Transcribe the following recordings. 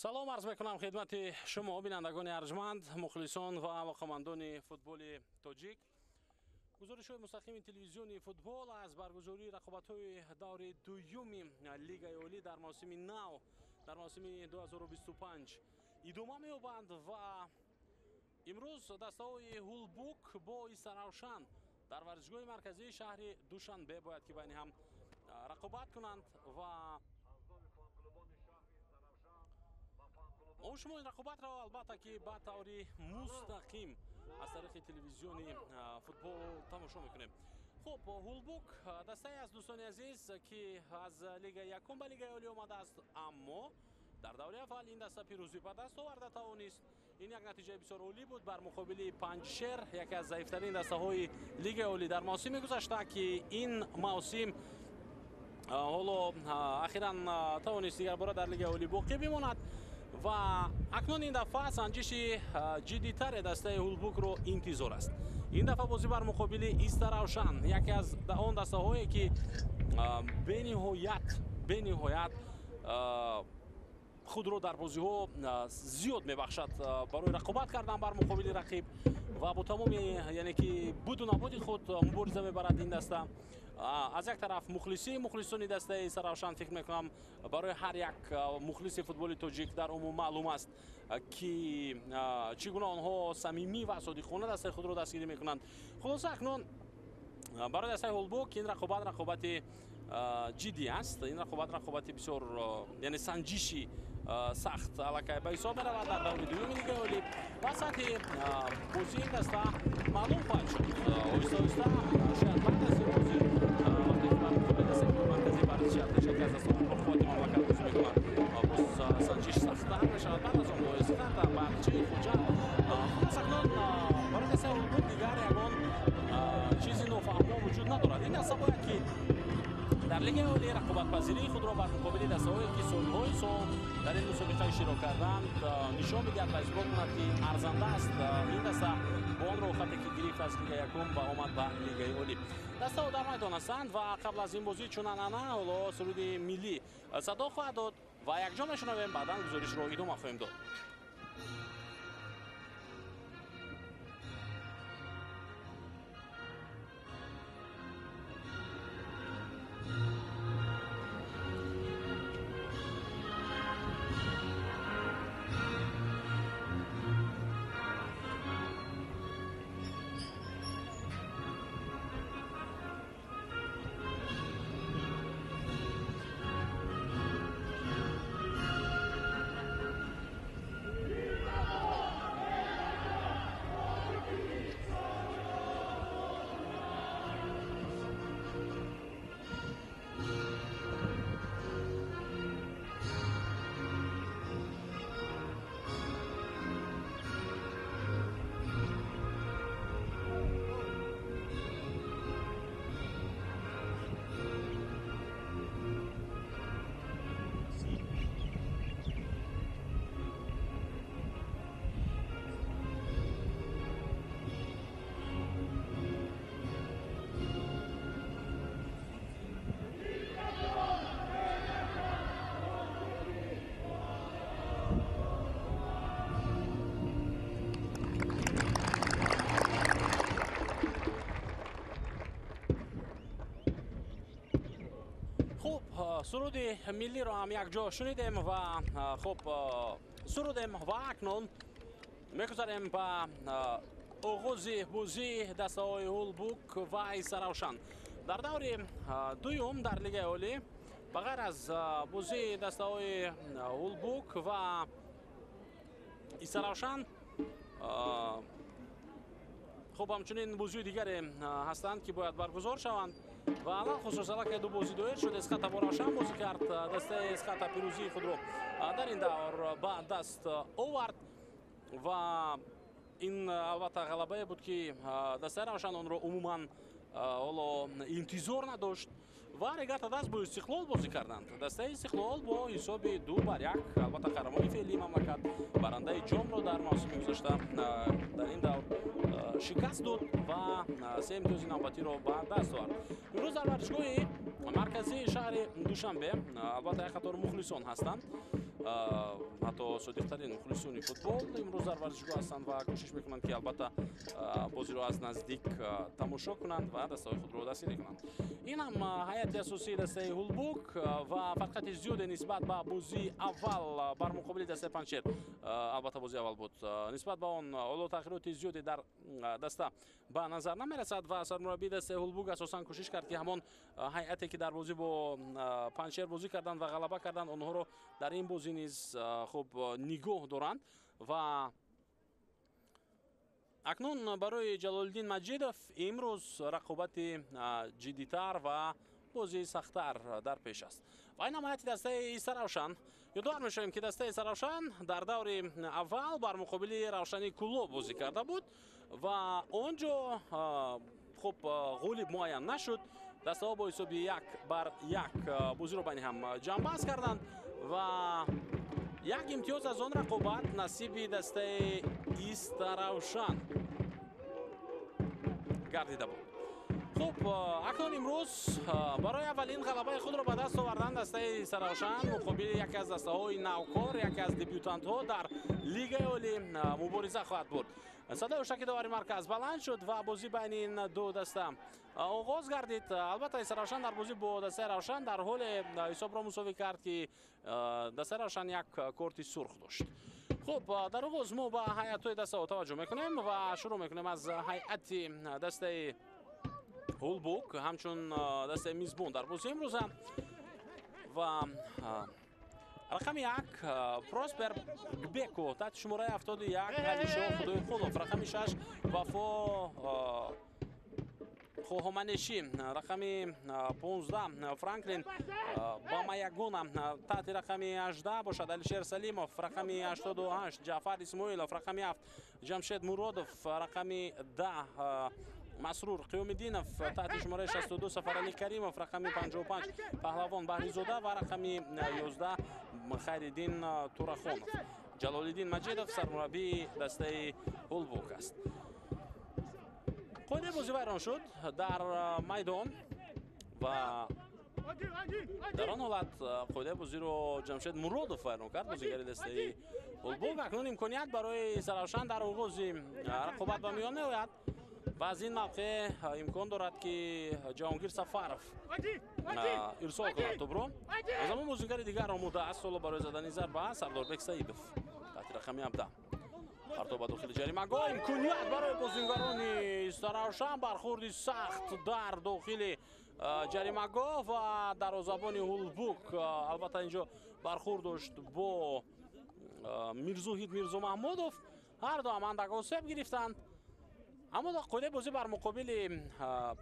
салом арз мекунам хидмати шумо бинандагони арҷманд, мухлисон ва алоқамандони футболи тоҷик. гузоришҳои мустақими телевизиони футбол аз баргузории рақобатҳои даври дуюми лигаи олӣ дар мавсими нав дар мавсими 2025 идома меёбанд ва имрӯз дастаҳои ҳулбук бо Исаравшан дар варзишгоҳи марказии шаҳри Душанбе бояд ки байни ҳам рақобат кунанд ва мо шумо ин рақобатро албатта ки ба таври мустақим аз тариқи телевизиони футбол тамошо мекунем. хуб, ҳулбук дастае аз дӯстони азиз ки аз лигаи якум ба лигаи олӣ омадааст, аммо дар даври аввал ин даста пирӯзӣ ба даст оварда тавонист. ин як натиҷаи бисёр олӣ буд бар муқобили Панҷшер, яке аз заифтарин дастаҳои лигаи олӣ дар мавсими гузашта, ки ин мавсим ҳоло ахиран тавонист дигарбора дар лигаи олӣ боқӣ бимонад ва акнун ин дафъа санҷиши ҷиддитаре дастаи ҳулбукро интизор аст. ин дафъа бозӣ бар муқобили Исаравшан, яке аз он дастаҳое ки бениҳоят худро дар бозиҳо зиёд мебахшад барои рақобат кардан бар муқобили рақиб ва бо тамоми яъне ки буду набуди худ мубориза мебарад ин даста. аз як тараф мухлисони дастаи Исаравшан фикр мекунам барои ҳар як мухлиси футболи тоҷик дар умум маълум аст ки чӣ гуна онҳо самимӣ ва содиқона дастаи худро дастгирӣ мекунанд. хулоса акнун барои дастаи ҳулбук ин рақобати ҷиддӣ аст. ин рақобати бисёр яъне санҷиши сахт аллакай ба ҳисоб меравад дар даври дуюми лигаи олӣ ва сатҳи бозии ин даста маълум хоҳад шуд. оҳиста оҳиста шояд баъд аз ин бозӣ вақте ки бар муқобили сектори марказӣ барзи шаҳрдаш яке аз дастоҳои пурқуввати мамлакат бозӣ мекунад, боз санҷиш сахттар мешавад. баъд аз он боисината барчаи хуҷа хулос акнун барои дастаи ҳулбук дигар ягон чизи нофаҳмо вуҷуд надорад. ин даста бояд ки дар лигаи олӣ рақобатпазирии худро бар муқобили дастаҳое ки солҳои сол дар ин мусобиқа иштирок карданд нишон бидиҳад ва исбот кунад ки арзанда аст. ин даста бо он роҳхате ки гирифт аз лигаи якум ва омад ба лигаи олӣ. дастаҳо дар майдон ҳастанд ва қабл аз ин бозӣ чун анъана ҳоло суруди миллӣ садо хоҳад дод ва якҷо мешунавем, баъдан гузоришро идома хоҳем дод. суруди миллиро ҳам якҷо шунидем ва хуб сурудем ва акнун мегузарем ба оғози бозӣ дастаҳои ҳулбук ва Исаравшан дар даври дуюм дар лигаи олӣ. ба ғайр аз бозии дастаҳои ҳулбук ва Исаравшан хуб ҳамчунин бозиҳои дигаре ҳастанд ки бояд баргузор шаванд ва алан хусус аллакай ду бозӣ дуэл шуд. Эсхата бо Равшан бозӣ кард. дастаи Эсхата пирӯзии худро дар ин давр ба даст овард ва ин албатта ғалабае буд ки дастаи Равшан онро умуман ҳоло интизор надошт ва регата даст бо Истиқлол бозӣ карданд. дастаи Истиқлол бо ҳисоби 2-1 албатта қаҳрамони феълии мамлакат барандаи ҷомро дар мавсими гузашта дар ин давр шикаст дод ва се имтиёзи навбатиро ба даст овард. имрӯз дар варзишгоҳи марказии шаҳри Душанбе албатта як қатор мухлисон ҳастанд ҳатто содиқтарин мухлисони футбол имрӯз дар варзишгоҳ ҳастанд ва кӯшиш мекунанд ки албатта бозиро аз наздик тамошо кунанд ва дастаҳои худро дастгирӣ кунанд. ин ҳам ҳайати асосии дастаи Ҳулбук ва фарқияти зиёде нисбат ба бозии аввал бар муқобили дастаи Панҷшер. албатта бозии аввал буд. Нисбат ба он ҳоло тағйироти зиёде дар даста ба назар намерасад ва сармураббии дастаи Ҳулбук асосан кӯшиш кард ки ҳамон ҳайате ки дар бозӣ бо Панҷшер бозӣ карданд ва ғалаба карданд онҳоро дар ин бозӣ низ хуб нигоҳ доранд ва акнун барои Ҷалолиддин Маҷидов имрӯз рақобати ҷиддитар ва бозии сахттар дар пеш аст. ва ин ҳам ҳайати дастаи Исаравшан. ёдовар мешавем ки дастаи Исаравшан дар даври аввал бар муқобили Равшани Кӯлоб бозӣ карда буд ва онҷо хуб ғолиб муайян нашуд. дастаҳо бо ҳисоби 1-1 бозиро байни ҳам ҷамъбаст карданд ва як имтиёз аз он рақобат насиби дастаи Исаравшан гардида буд. хуб акнун имрӯз барои аввалин ғалабаи худро ба даст овардан дастаи Исаравшан муқобили яке аз дастаҳои навкор, яке аз дебютантҳо дар Лигаи Олӣ мубориза хоҳад буд. садои ушаки давари марказ баланд шуд ва бозӣ байни ин ду даста оғоз гардид. албатта Исаравшан дар бозӣ бо дастаи Равшан дар ҳоле ҳисобро мусовӣ кард ки дастаи Равшан як корти сурх дошт. хуб дар оғоз мо ба ҳайатҳои дастаҳо таваҷҷӯҳ мекунем ва шурӯъ мекунем аз ҳайати дастаи Ҳулбук ҳамчун дастаи мизбон дар бозии имрӯза ва рақами 1 Проспер Гбеко таҳти шумораи 71 Алишо Худоихолов, рақами 6 Вафо Хоҳоманешӣ, рақами 15 Франклин Бамаягона, таҳти рақами 18 бошад Алишер Салимов, рақами 88 Ҷаъфар Исмоилов, рақами 7 Ҷамшед Муродов, рақами 10 Масрур Қиёмиддинов, таҳти шумораи 62 Сафарали Каримов, рақами 55 Паҳлавон Баҳризода ва рақами 11 Хайриддин Турахонов. Ҷалолиддин Маҷидов сармураббии дастаи Ҳулбук аст. қоидаи бозӣ вайрон шуд дар майдон ва дар он ҳолат қоидаи бозиро Ҷамшед Муродов вайрон кард, бозигари дастаи Ҳулбук. акнун имконият барои Исаравшан дар оғози рақобат ба миён меояд ва аз ин мавқеъ имкон дорад ки Ҷаҳонгир Сафаров ирсол кунад тӯбро. аз ҳамон бозигари дигар омодааст ҳоло барои задани зарба Сардорбек Саидов таҳти рақами 17 партов ба дохили ҷаримагоҳ. имконият барои бозингарони Исаравшан, бархурди сахт дар дохили ҷаримагоҳ ва дарвозабони Ҳулбук албатта инҷо бархурд дошт бо Мирзоҳид Мирзомаҳмудов. ҳарду ҳам андак осеб гирифтанд. аммо қоидаи бозӣ бар муқобили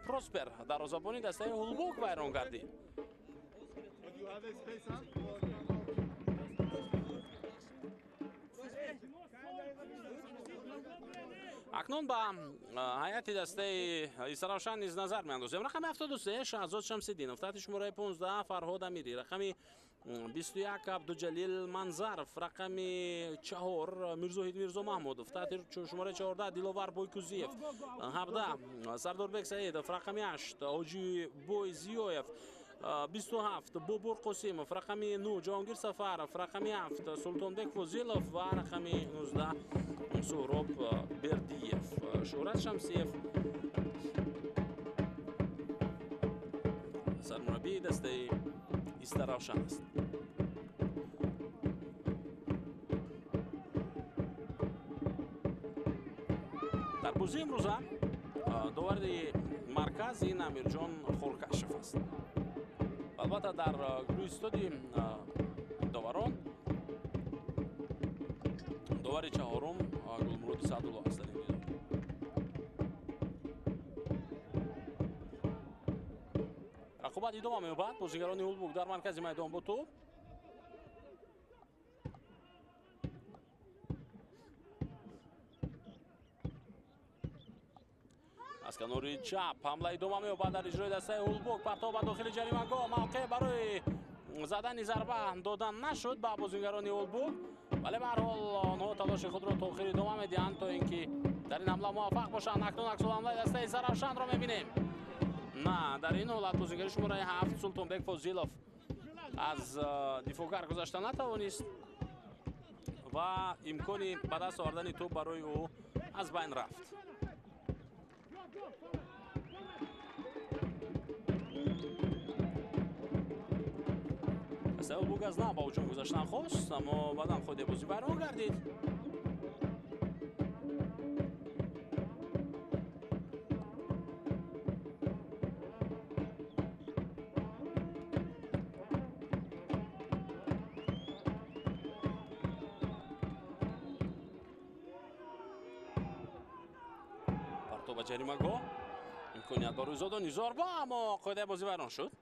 Проспер дарвозабони дастаи Ҳулбук вайрон гардид. акнун ба ҳайати дастаи Исаравшан низ назар меандозем. рақами 73 Шаҳзод Шамсиддинов, таҳти шумораи 15 Фарҳод Амирӣ, рақами 21 Абдуҷалил Манзаров, рақами 4 Мирзоҳид Мирзомаҳмудов, таҳти шумораи 14 Диловар Бойкузиев, 17 Сардорбек Саидов, рақами 8 Ҳоҷибой Зиёев, 27 Бобур Қосимов, рақами 9 Ҷаҳонгир Сафаров, рақами 7 Султонбек Фозилов ва рақами 19 Суҳроб Бердиев. Шӯҳрат Шамсиев сармураббии дастаи Исаравшан аст. дар бозии имрӯза довари марказ ин Амирҷон Хоркашев аст. албатта дар гурӯҳи истоди доварон довари чаҳорум Гулмуроди Саъдулло аст. рақобат идома меёбад. бозигарони Ҳулбук дар маркази майдон бо тӯб. аз канори чап ҳамла идома меёбад дар иҷрои дастаи Ҳулбук. партов ба дохили ҷаримагоҳ, мавқеъ барои задани зарба додан нашуд ба бозигарони Ҳулбук, вале ба ҳар ҳол онҳо талоши худро то охир идома медиҳанд то ин ки дар ин ҳамла муваффақ бошанд. акнун аксулҳамлаи дастаи Исаравшанро мебинем. на дар ин ҳолат бозигари шумораи 7 Султонбек Фозилов аз дифоъгар гузашта натавонист و امکانی به دست آوردن توپ برای او از بین رفت. هولبوک از نه با هجوم گذاشتن خواست، اما بعدم خود بازی بران گردید. پرتو به جریمه گاه امکانیت برای زدن ضربه، اما قاعده بازی ویران شد.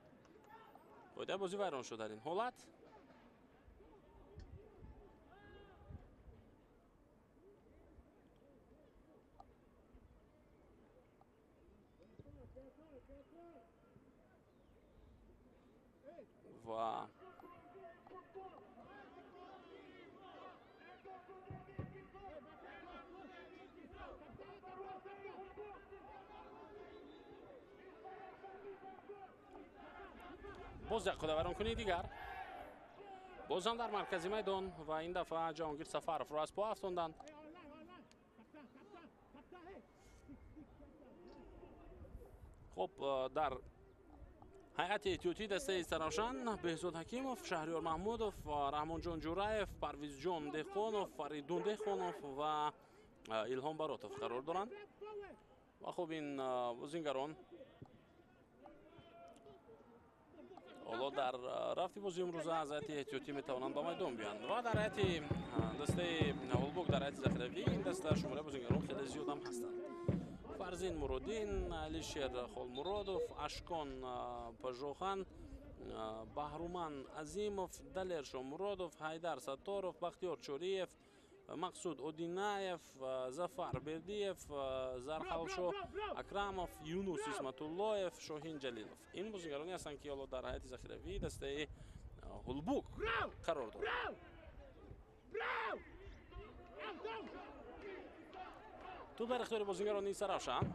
قاعده بازی ویران شد در این حالت. و باز یک خود ویران کنی دیگر. باز هم در مرکزی میدان و این دفعه جهانگیر سفرов رو از پا افتاندند. خب در هیئت احتیاطی دسته استراشان بهزاد حکیمов، شهریار محمودov، رحمان جان جورایف، پرویز جان دهقانov، فریدون دهقانov و ایلهام براتov قرار دارند. و خب این بازیگران حالا در رفتی بازی امروزه از هیئت احتیاطی میتوانند به میدان بیایند و در هیئت دسته هولبوک در هیئت ذخیروی این دسته شماره بازیگران خیلی زیاد هم هستند. فرزین مرودین، علیشیر خالمرادov، اشکان پژوخان، بهرومن عظیمov، دلیر شامرادov، حیدر ستارov، بختیار چوریف، مقصود اودینایف، ظفر بردیف، زرخالشو اکرامov، یونوس اسمتاللهیف، شاهین جلیلov. این بازیگرانی هستند که حالا در هیئت ذخیروی دسته هولبوک قرار دارند. تو در اختیار بازیگران سرافشان.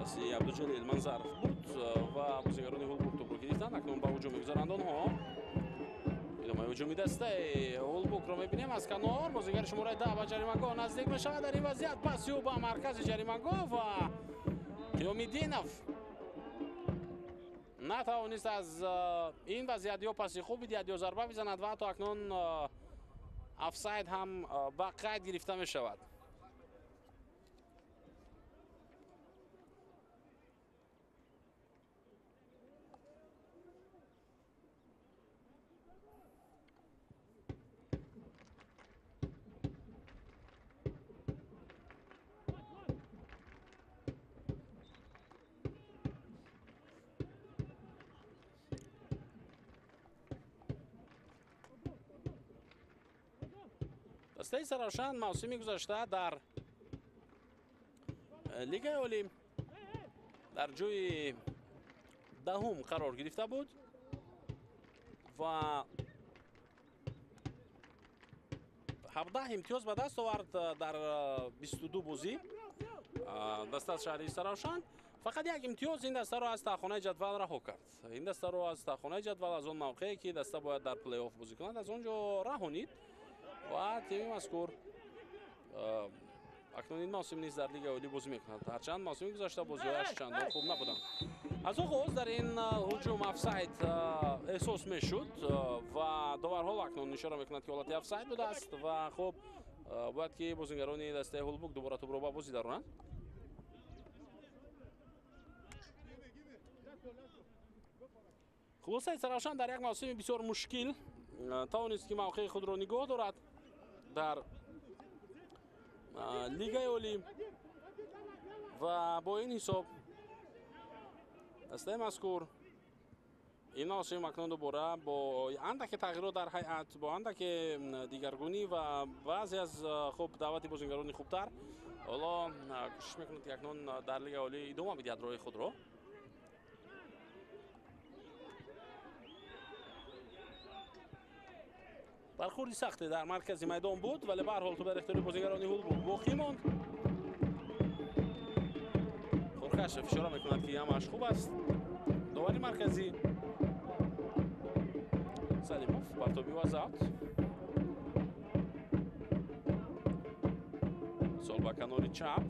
دستی عبدالجلیل منظرف بود و بازیگران هولبوک توپ رو گرفتند. اکنون به هجوم میگذارند آنها. ادامه هجومی دسته هولبوک رو میبینیم از کنار. بازیگر شماره 10 به جریمه‌گاه نزدیک میشود. در این وضعیت پاسی او به مرکز جریمه‌گاه و تیومیدینوف نتوانست از این وضعیت یا پاسی خوب بدهد یا ضربه بزند و حتی اکنون آفساید هم به قید گرفته می شود. دسته سرافشان موسمی گذشته در لیگ اولی در جای دهم قرار گرفته بود و 17 امتیاز به دست آورد در 22 بازی. دسته شهری سرافشان فقط یک امتیاز این دسته رو از تاخانه جدول رها کرد. این دسته رو از تاخانه جدول از اون موقعی که دسته باید در پلی آف بازی کند از اونجا رهانید و تیم مذکور اکنون این موسم نیز در لیگ اولی بازی میکند. هرچند موسمی گذشته بازی‌هایش چندان خوب نبودند. از آغاز در این هجوم آفساید احساس میشد و داور حال اکنون اشاره میکند که حالت آفساید بوده است و خب باید که بازیگران دسته هولبوک دوباره توپ را به بازی درونند. خلاصه سرافشان در یک موسم بسیار مشکل توانست که موقع خود را نگاه دارد در لیگ اولی و با این حساب دسته مذکور این موسم اکنون دوباره با اندک تغییرات در هیئت با اندک دیگرگونی و بعضی از خوب دعوت بازیگران خوبتر حالا کوشش میکنند که اکنون در لیگ اولی ادامه بدهد راه خود را. برخوردی سختی در مرکز میدان بود ولی به هر حال تو در اختیار بازیگران هولبوک باقی ماند. خورکش اشاره میکند که همش خوب است. داوری مرکزی Салимов партоби вазат. Сол ба канори чап.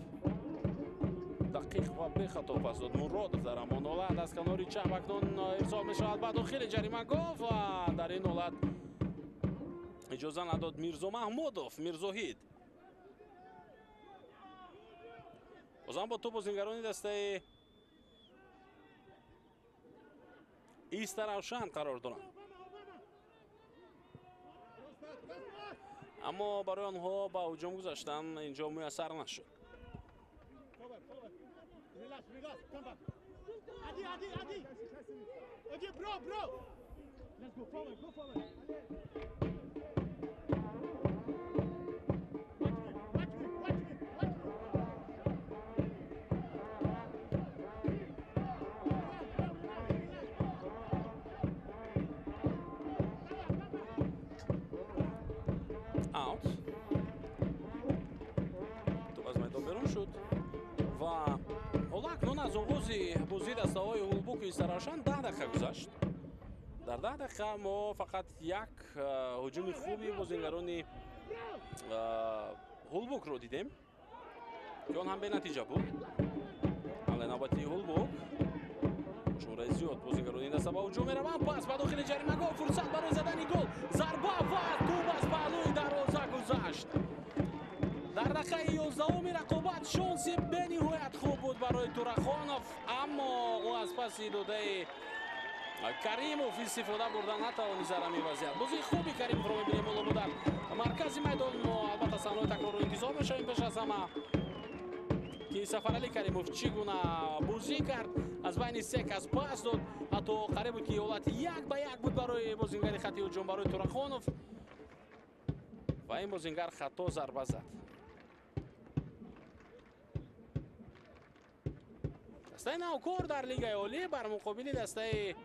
Дақиқ ва бехато пас дод Муродов дар ҳамон ҳолат аз канори чап акнун ирсол мешавад ба дохили ҷаримагоҳ ва дар ин ҳолат иҷоза надод Мирзо Маҳмудов, Мирзоҳид. бозам бо ту бозингарони дастаи Иста Равшан қарор доранд. аммо барои онҳо ба ҳуҷум гузаштан инҷо муяссар нашуд. Аут. Топ аз майдон берун шуд ва ҳола акнун аз оғози бозӣ дастаҳои Ҳулбуки Иста Равшан 10 дақиқа гузашт. дар 10 дақиқа мо фақат як ҳуҷуми хуби бозингарони Ҳулбукро дидем ки он ҳам бенатиҷа буд. ҳамлаи навбати Ҳулбук шумораи зиёд бозингарони даста ба ҳуҷум мераванд. Пас ба дохили ҷаримагоҳ фурсат барои задани гол. Зарба ва тӯб аз паҳлӯи дарвоза гузашт. дар дақиқаи 11-уми рақобат шонси бениҳоят хуб буд барои Турахонов, аммо ӯ аз паси додаи Каримов истифода бурда натавонист дар ҳамин вазъият. бозии хуби Каримовро мебинем оло дар маркази майдон. мо албатта саҳнои такрорро интизор мешавем. пеш аз ҳама ки Сафаралӣ Каримов чӣ гуна бозӣ кард, аз байни се кас пас дод, ҳатто қариб буд ки ҳолати 1-1 буд барои бозингари хати ҳуҷум барои Турахонов ва ин бозингар хато зарба зад. дастаи навкор дар Лигаи Олӣ бар муқобили дастаи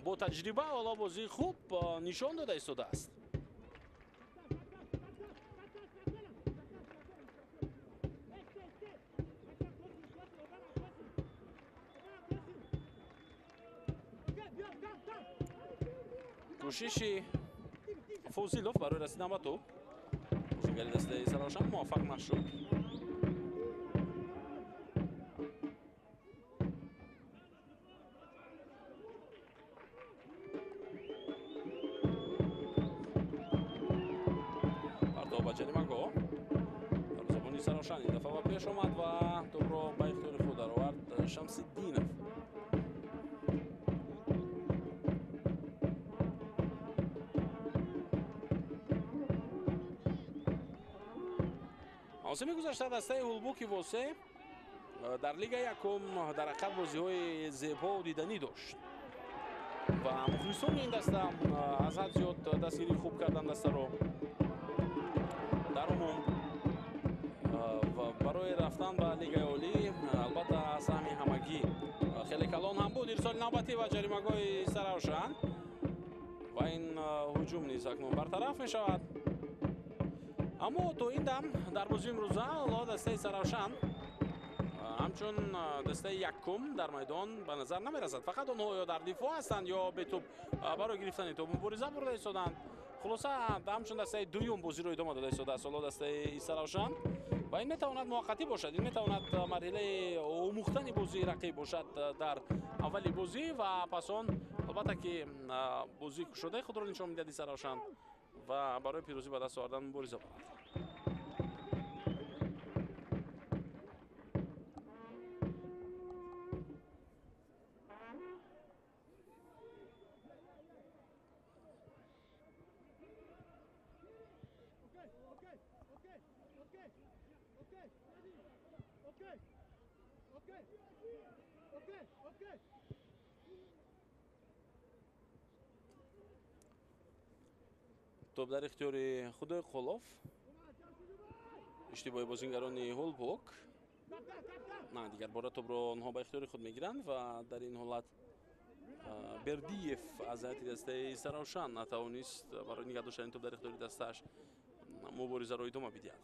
бо таҷриба ҳоло бозии хуб нишон дода истодааст. кӯшиши Фозилов барои расидан ба топ. бозингари дастаи Иста Равшан муваффақ нашуд. партоб ба ҷаримагоҳ. дарвозабони Иста Равшан ин дафъа ба пеш омад ва тӯбро ба ихтиёри худ даровард Шамсиддинов. мавсими гузашта дастаи Ҳулбуки Восе дар Лигаи Якум дар ҳақиқат бозиҳои зебову диданӣ дошт ва мухлисони ин даста аз ҳад зиёд дастгирии хуб кардан дастаро. дар умум барои рафтан ба Лигаи Олӣ албатта саҳми ҳамагӣ хеле калон ҳам буд. ирсоли навбатӣ ва ҷаримагоҳи Иста Равшан ва ин ҳуҷум низ акнун бартараф мешавад. аммо то ин дам дар бозии имрӯза ҳоло дастаи Иста Равшан ҳамчун дастаи якум дар майдон ба назар намерасад. фақат онҳо ё дар дифоъ ҳастанд ё бетӯб барои гирифтани тӯб мубориза бурда истоданд. хулоса ҳамчун дастаи дуюм бозиро идома дода истодааст ҳоло дастаи Иста Равшан ва ин метавонад муваққатӣ бошад. ин метавонад марҳилаи омӯхтани бозии рақиб бошад дар аввали бозӣ ва пас он албатта ки бозии кушодаи худро нишон медиҳад Иста Равшан ва барои пирӯзӣ ба даст овардан мубориза барад. توپ در اختیار خود قلوف. اشتباه بازیگران هولبوک. نه دیگر بار توپ رو آنها به اختیار خود میگیرند و در این حالت بردیف از دسته ایستا روشن نتوانست برای نگاه داشتن توپ در اختیار دستش مبارزه رو ادامه بدهد.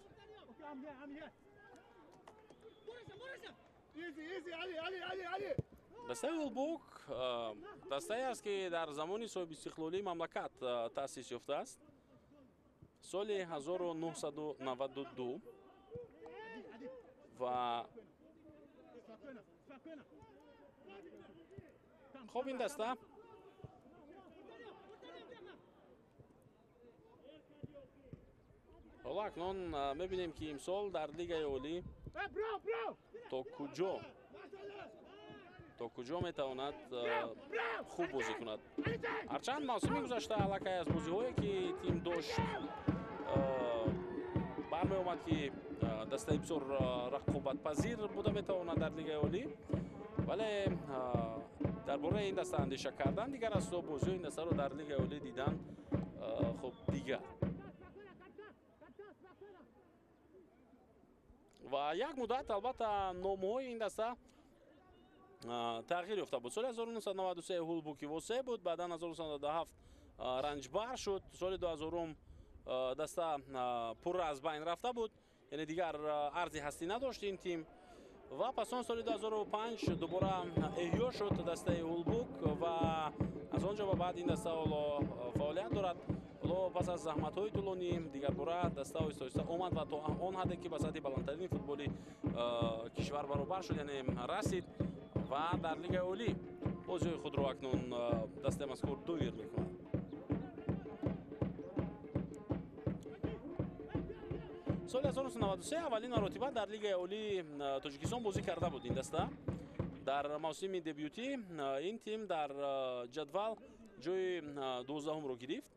дастаи Улбук дастае аст ки дар замони соҳибистиқлолии мамлакат таъсис ёфтааст. соли 1992 ва хоб ин даста ҳоло акнун мебинем ки имсол дар лигаи олӣ то куҷо метавонад хуб бозӣ кунад. ҳарчанд мавсими гузашта аллакай аз бозиҳое ки тим дошт бармеомад ки дастаи бисёр рақобатпазир буда метавонад дар лигаи олӣ, вале дар бораи ин даста андеша кардан дигар аст, бозиҳои ин дастаро дар лигаи олӣ дидан хуб дигар. ва як муддат албатта номҳои ин даста тағйир ёфта буд. соли 1993 Улбуки Восе буд, баъдан 1997 Ранҷбар шуд, соли 2000 даста пурра аз байн рафта буд, яъне дигар арзи ҳастӣ надошт ин тим. ва пас он соли 2005 дубора эҳё шуд дастаи Улбук ва аз он ҷо ба баъд ин даста ҳоло фаъолият дорад. ҳоло пас аз заҳматҳои тӯлонӣ дигарбора даста оҳиста-оҳиста омад ва то он ҳадде ки ба сатҳи баландтарини футболи кишвар баробар шуд, яъне расид ва дар лигаи олӣ бозиҳои худро акнун дастаи мазкур дуюр мекунад. соли 1993 аввалин маротиба дар лигаи олии Тоҷикистон бозӣ карда буд ин даста. дар мавсими дебютӣ ин тим дар ҷадвал ҷои 12-умро гирифт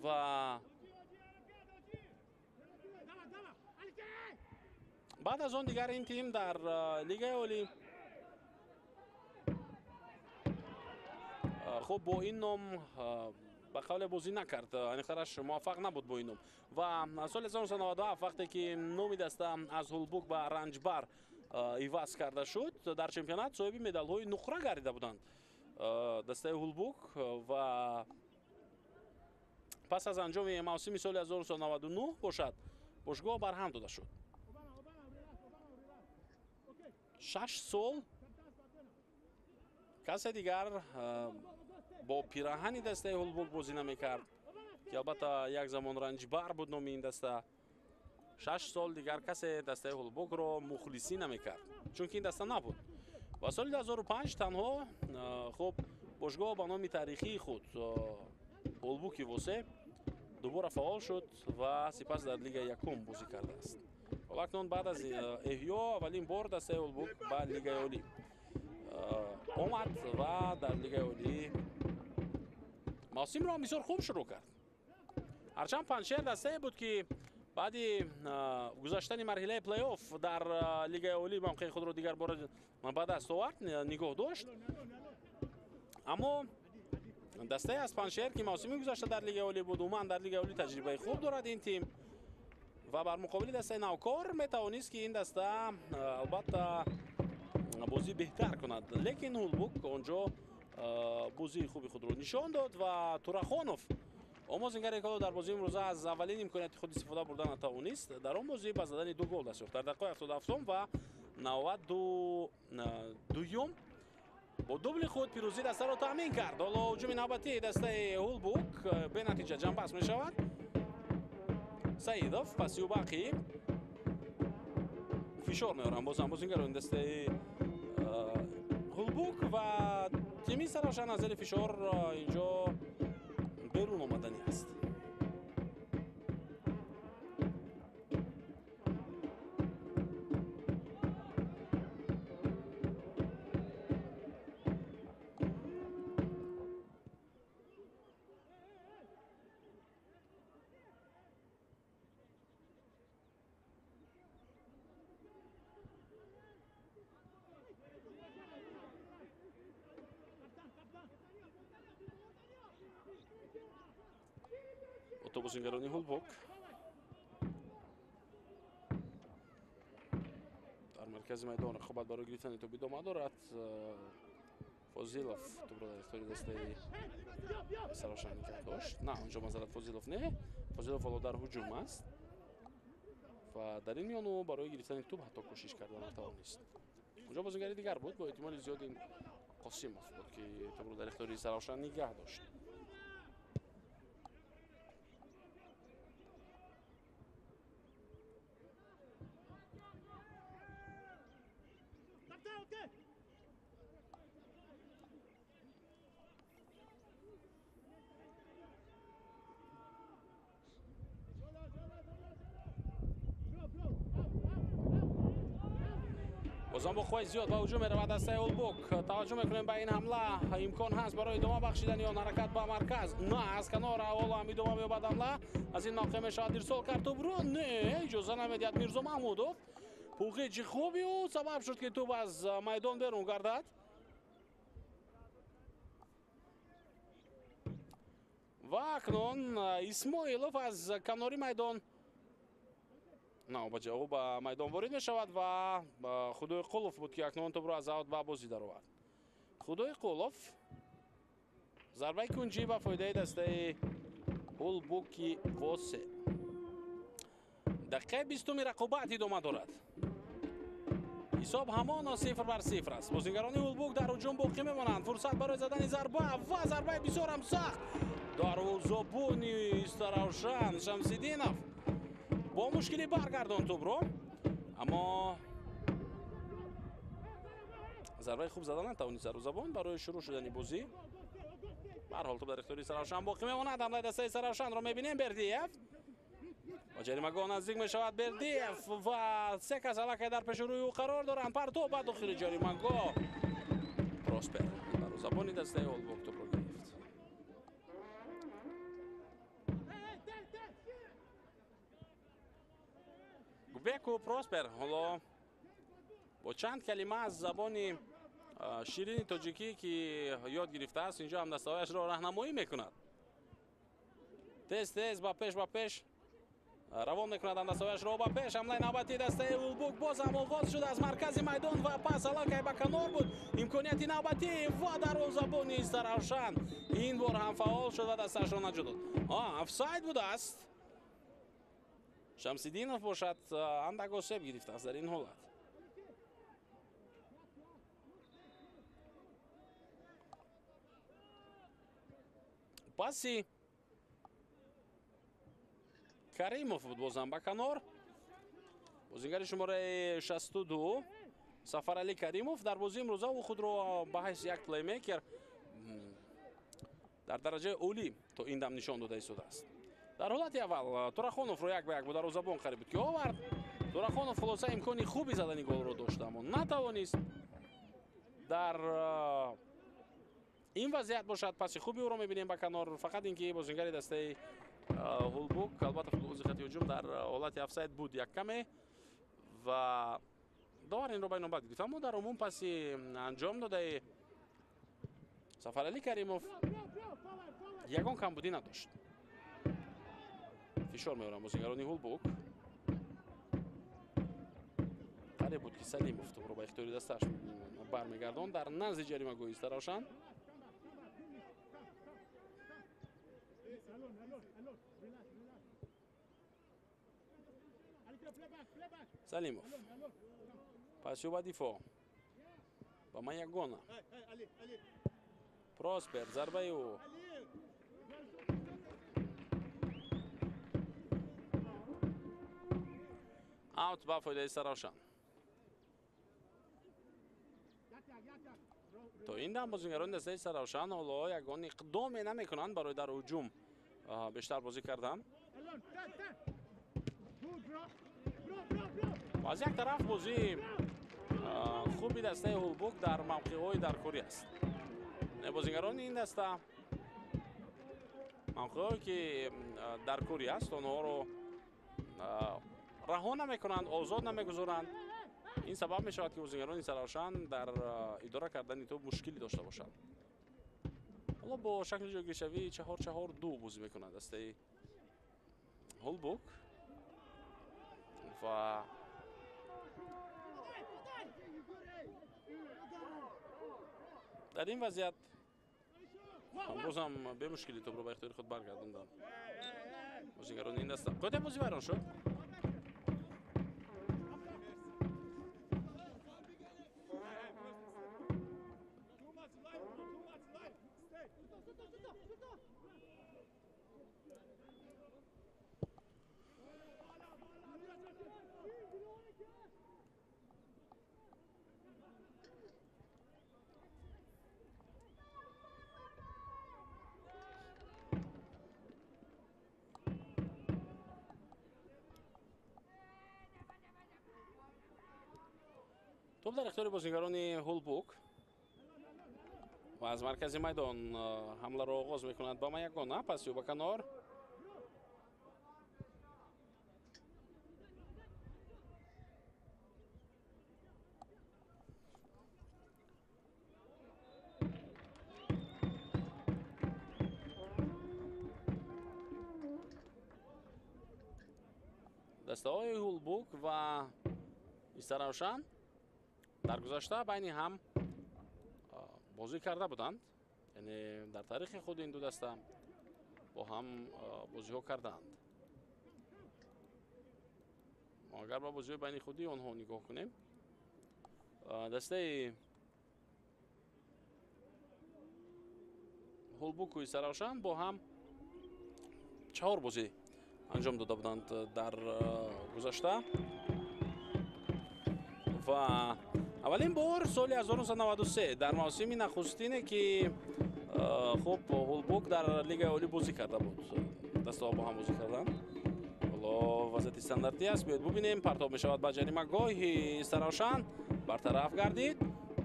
ва баъд аз он дигар ин тим дар лигаи олӣ хуб бо ин ном ба қавле бозӣ накард, аниқтараш муваффақ набуд бо ин ном. ва соли 1997 вақте ки номи даста аз Улбук ба Ранҷбар иваз карда шуд, дар чемпионат соҳиби медалҳои нуқра гардида буданд дастаи Улбук ва пас аз анҷоми мавсими соли 1999 бошад, бошгоҳ барҳам дода шуд. 6 сол касе дигар бо пираҳани дастаи Улбук бозӣ намекард, ки албатта як замон Ранҷбар буд номи ин даста. 6 сол дигар касе дастаи Улбукро мухлисӣ намекард, чунки ин даста набуд. ва соли 2005 танҳо хуб бошгоҳ ба номи таърихии худ Улбуки Восе дубора фаъол шуд ва сипас дар лигаи якум бозӣ кардааст. ҳоло акнун баъд аз эҳё аввалин бор дастаи Улбук ба лигаи олӣ омад ва дар лигаи олӣ мавсимро бисёр хуб шурӯъ кард. ҳарчанд Паншер дастае буд ки баъди гузаштани марҳилаи плей-офф дар лигаи олӣ мавқеи худро дигар бора ба даст овард, нигоҳ дошт. аммо дастае аз Паншер ки мавсими гузашта дар лигаи олӣ буд, умуман дар лигаи олӣ таҷрибаи хуб дорад ин тим ва бар муқобили дастаи навкор метавонист ки ин даста албатта бозӣ беҳтар кунад, лекин Улбук онҷо бозии хуби худро нишон дод ва Турахонов омозингаре ки дар бозии имрӯза аз аввалин имконияти худ истифода бурда натавонист, дар он бозӣ ба задани 2 гол даст ёфт дар дақиқаи 77 ва 92 бо дубли худ пирӯзӣ дастаро таъмин кард. ҳоло ҳуҷуми навбатии дастаи Улбук бенатиҷа ҷанбаст мешавад. Саидов паси Убақӣ фишор меорам бозам бозингарони дастаи Улбук ва тими Саравшан аз зери фишор инҷо берун омаданӣ аст. бозингарони Улбук дар маркази майдон рақобат барои гирифтани тоби дома дорад. Фозилов тӯбро дар ихтиёри дастаи Саравшан нигоҳ дошт. На, онҷо мазарат Фозилов не. Фозилов ҳоло дар ҳуҷум аст ва дар ин миён ӯ барои гирифтани тӯб ҳатто кӯшиш карда натавонист. اونجا بازیگری دیگر بود با احتمال زیاد این قاسموف بود که توپ رو در اختیار سراوشان نگه داشت. بازم با خواهی زیاد با هجوم میرود دسته اولبوک. توجه میکنیم به این حمله امکان هست برای ادامه بخشیدن یا حرکت به مرکز. نه از کنار اول هم ادامه مییابد حمله. از این ناقه میشود ارسال کرد توپ رو. نه اجازه نمیدهد میرزا محمودوف. پوقیچ خوبی و سبب شد که توپ از میدان بیرون گردد. و اکنون اسماعیلوف از کناری میدان او به میدان وارد می شود و خدای قولوف بود که اکنون توپ را از اوت به بازی در آورد. خدای قولوف ضربه کنجی به فایده دسته اولبوک قاسم. دقیقه 20 رقابت ادامه دارد. حساب همان 0-0 است. بازیگران اولبوک در هجوم باقی میمانند. فرصت برای زدن ضربه و ضربه بسیار هم سخت. دروازه‌بانی استراوشان شمس‌الدینов با مشکلی برگردان توپ رو، اما ضربه خوب زدن نتوانست دروازه‌بان برای شروع شدن بازی. به هر حال توپ در اختیار سراوشان باقی میماند. حمله دسته سراوشان رو میبینیم. بردیف با جریمه‌گاه نزدیک میشود. بردیف و سه کس علاقه در پیش روی او قرار دارند. پرتو به داخل جریمه‌گاه. پروسپر دروازه‌بانی دسته اولبوک توپ رو گرفت. گوبک پروسپر حالا با چند کلمه از زبان شیرین تاجیکی که یاد گرفته است اینجا هم دستهایش را راهنمایی میکند. تیز با پیش روان میکند هم دستهایش را با پیش. حمله نوبتی دسته اولبوک باز هم آغاز شده از مرکز میدان و پس علاقه به کنار بود. امکانیت نوبتی و دروازه‌بانی سراوشان این بار هم فعال شد و دستش را نجات داد. افساید بوده است. شمس‌الدینov باشد اندک آسیب گرفته است در این حالت. پاسی کریموف بود بازم به کنار. بازیگر شماره 62 سفرعلی کریموف در بازی امروزه او خود را به حیث یک پلی میکر در درجه اولی تا این دم نشان داده ایستاده است. در حالت اول تورخانوف رو 1-1 با دروازه‌بان قریب بود که آورد. تورخانوف خلاصه امکانی خوبی زدن گل رو داشت اما نتوانست در این وضعیت باشد. پس خوبی او رو می‌بینیم به کنار. فقط اینکه بازیگر دسته اولبوک البته فوتبال خط هجوم در حالت افساید بود یک کمه و داور این رو بین بعد گرفت، اما در عموم پس انجام داده سفرعلی کریموف یگان کمبودی نداشت. فشار میارن بازیگران اولبوک. قریب بود که سلیموف توپ رو با اختیار دستش برمیگردان در نزد جریمه‌گاه استراوشان. سلیموف پس با دفاع با مایگونا. پروسپر ضربه او اوت با فایده سراوشان. تا این دم بازیگران دسته سراوشان حالا یگان اقدامی نمیکنند برای در هجوم بیشتر بازی کردن. و از یک طرف بازی خوبی دسته اولبوک در موقع‌های درکاری است. بازیگران این دسته موقع‌هایی که درکاری است آنها رو رها نمیکنند، آزاد نمیگذارند. این سبب می شود که بازیگران سراوشان در اداره کردن توپ مشکلی داشته باشند. حالا با شکل جایگیری شوی 4-4-2 بازی میکنند دسته اولبوک و در این وضعیت امروز هم به مشکلی توپ رو به اختیار خود برگرداندن بازیگران این دسته. قاطع بازی بران شد. توپ در اختیار بازیگران هولبوک و از مرکز میدان حمله را آغاز میکنند با یگانه پاسی به کنار. دسته های هولبوک و ایستراوشان در گذشته بین هم بازی کرده بودند، یعنی در تاریخ خود این دو دسته با هم بازی ها کردند. ما اگر با بازی بین خودی آنها نگاه کنیم، دسته هولبوک و ایستراوشان با هم 4 بازی انجام داده بودند در گذشته و اولین بار سال 1993 در موسم نخستینه که خب هولبوک در لیگ عالی بازی کرده بود، دسته ها با هم بازی کردن. حالا وضعیت استانداردی است، بیاید ببینیم. پرتاب می شود به جریمه گاه ایستراوشان برطرف گردید.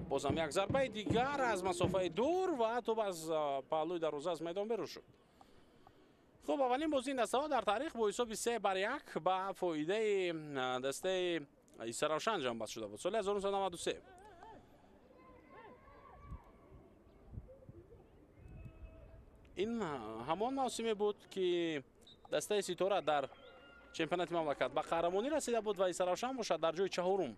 بازم یک ضربه دیگر از مسافه دور و توپ از پهلوی دروازه از میدان بیرون شد. خب اولین بازی این دسته ها در تاریخ با حساب 3-1 به فایده دسته ایستراوشان انجام بست شده بود سال 1993. این همان موسمی بود که دسته ستاره در چمپیونات مملکت به قهرمانی رسیده بود و ایستراوشان باشد در جای 4م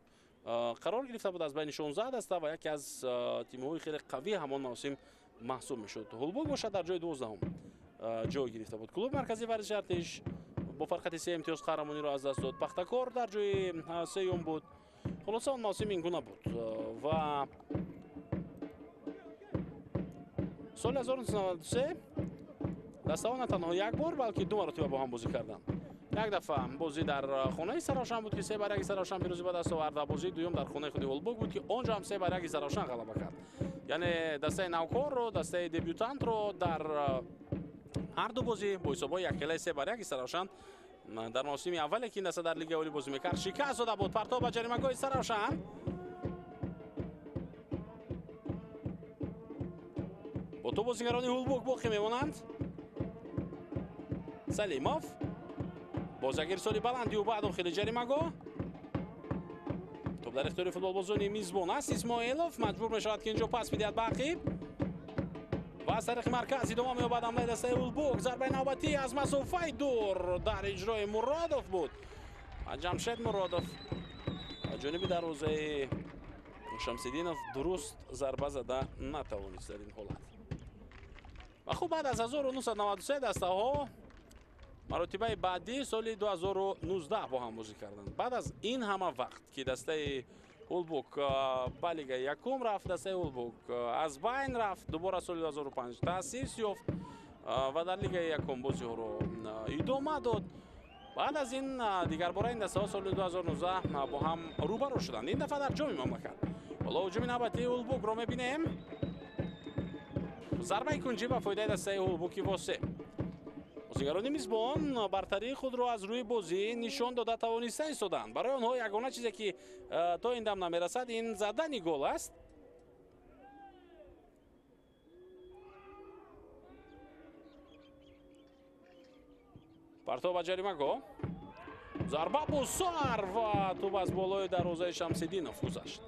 قرار گرفته بود از بین 16 دسته و یکی از تیم‌های خیلی قوی همان موسم محسوب میشد. هولبوک باشد در جای 12م جای گرفته بود. کلوب مرکزی ورزش ارتش با فرقت 3 امتیاز قهرمانی را از دست داد. پختکار در جای 3م بود. خلاصه اون موسم این گونه بود و سال 1993 دسته ها نه تنها یک بار بلکه 2 مرتبه با هم بازی کردند. یک دفعه بازی در خانه ایستراوشان بود که 3-1 ایستراوشان پیروزی به دست آورد و بازی دوم در خانه خود هولبوک بود که آنجا هم 3-1 ایستراوشان غلبه کرد. یعنی دسته نوکار رو، دسته دبیوتانت رو در هر دو بازی با حساب 1-3 ایستراوشان در موسم اولی که این دسته در لیگ عالی بازی میکرد شکست داده بود. پرتاب به جریمه گاه ایستراوشان. با تو بازیگران هولبوک باقی میمانند. سلیموف بازیگر سالی بلندی و بعد داخل جریمه گاه. توپ در اختیار فوتبال بازی میزبان است. اسماعیلوف مجبور میشود که اینجا پاس بدهد به عقب و از طریق مرکز ادامه می‌یابد حمله دسته هولبوک. ضربه نوبتی از مسافه دور در اجرای مرادوف بود. جمشید مرادوف جانب دروازه شمس‌الدینوف درست ضربه زده نتوانست در این حالت. و خب بعد از 1993 دسته ها مراتبه بعدی سال 2019 با هم بازی کردند. بعد از این همه وقت که دسته هولبوک به لیگ یکم رفت، دسته هولبوک از بین رفت، دوباره سال 2005 تأسیس یافت و در لیگ یکم بازی ها رو ادامه داد. بعد از این دیگر باره این دسته ها سال 2019 با هم روبرو شدند، این دفعه در جام مملکت. حالا هجوم نوبتی هولبوک رو میبینیم. ضربه کنجی به فایده دسته هولبوک واسه بازیگران میزبان برتری خود را از روی بازی نشان داده توانسته ایستادند. برای آنها یگانه چیزی که تا این دم نمیرسد این زدن گل است. پرتاب به جریمه گاه. ضربه با سر و توپ از بالای دروازه شمس‌الدینوف گذشت.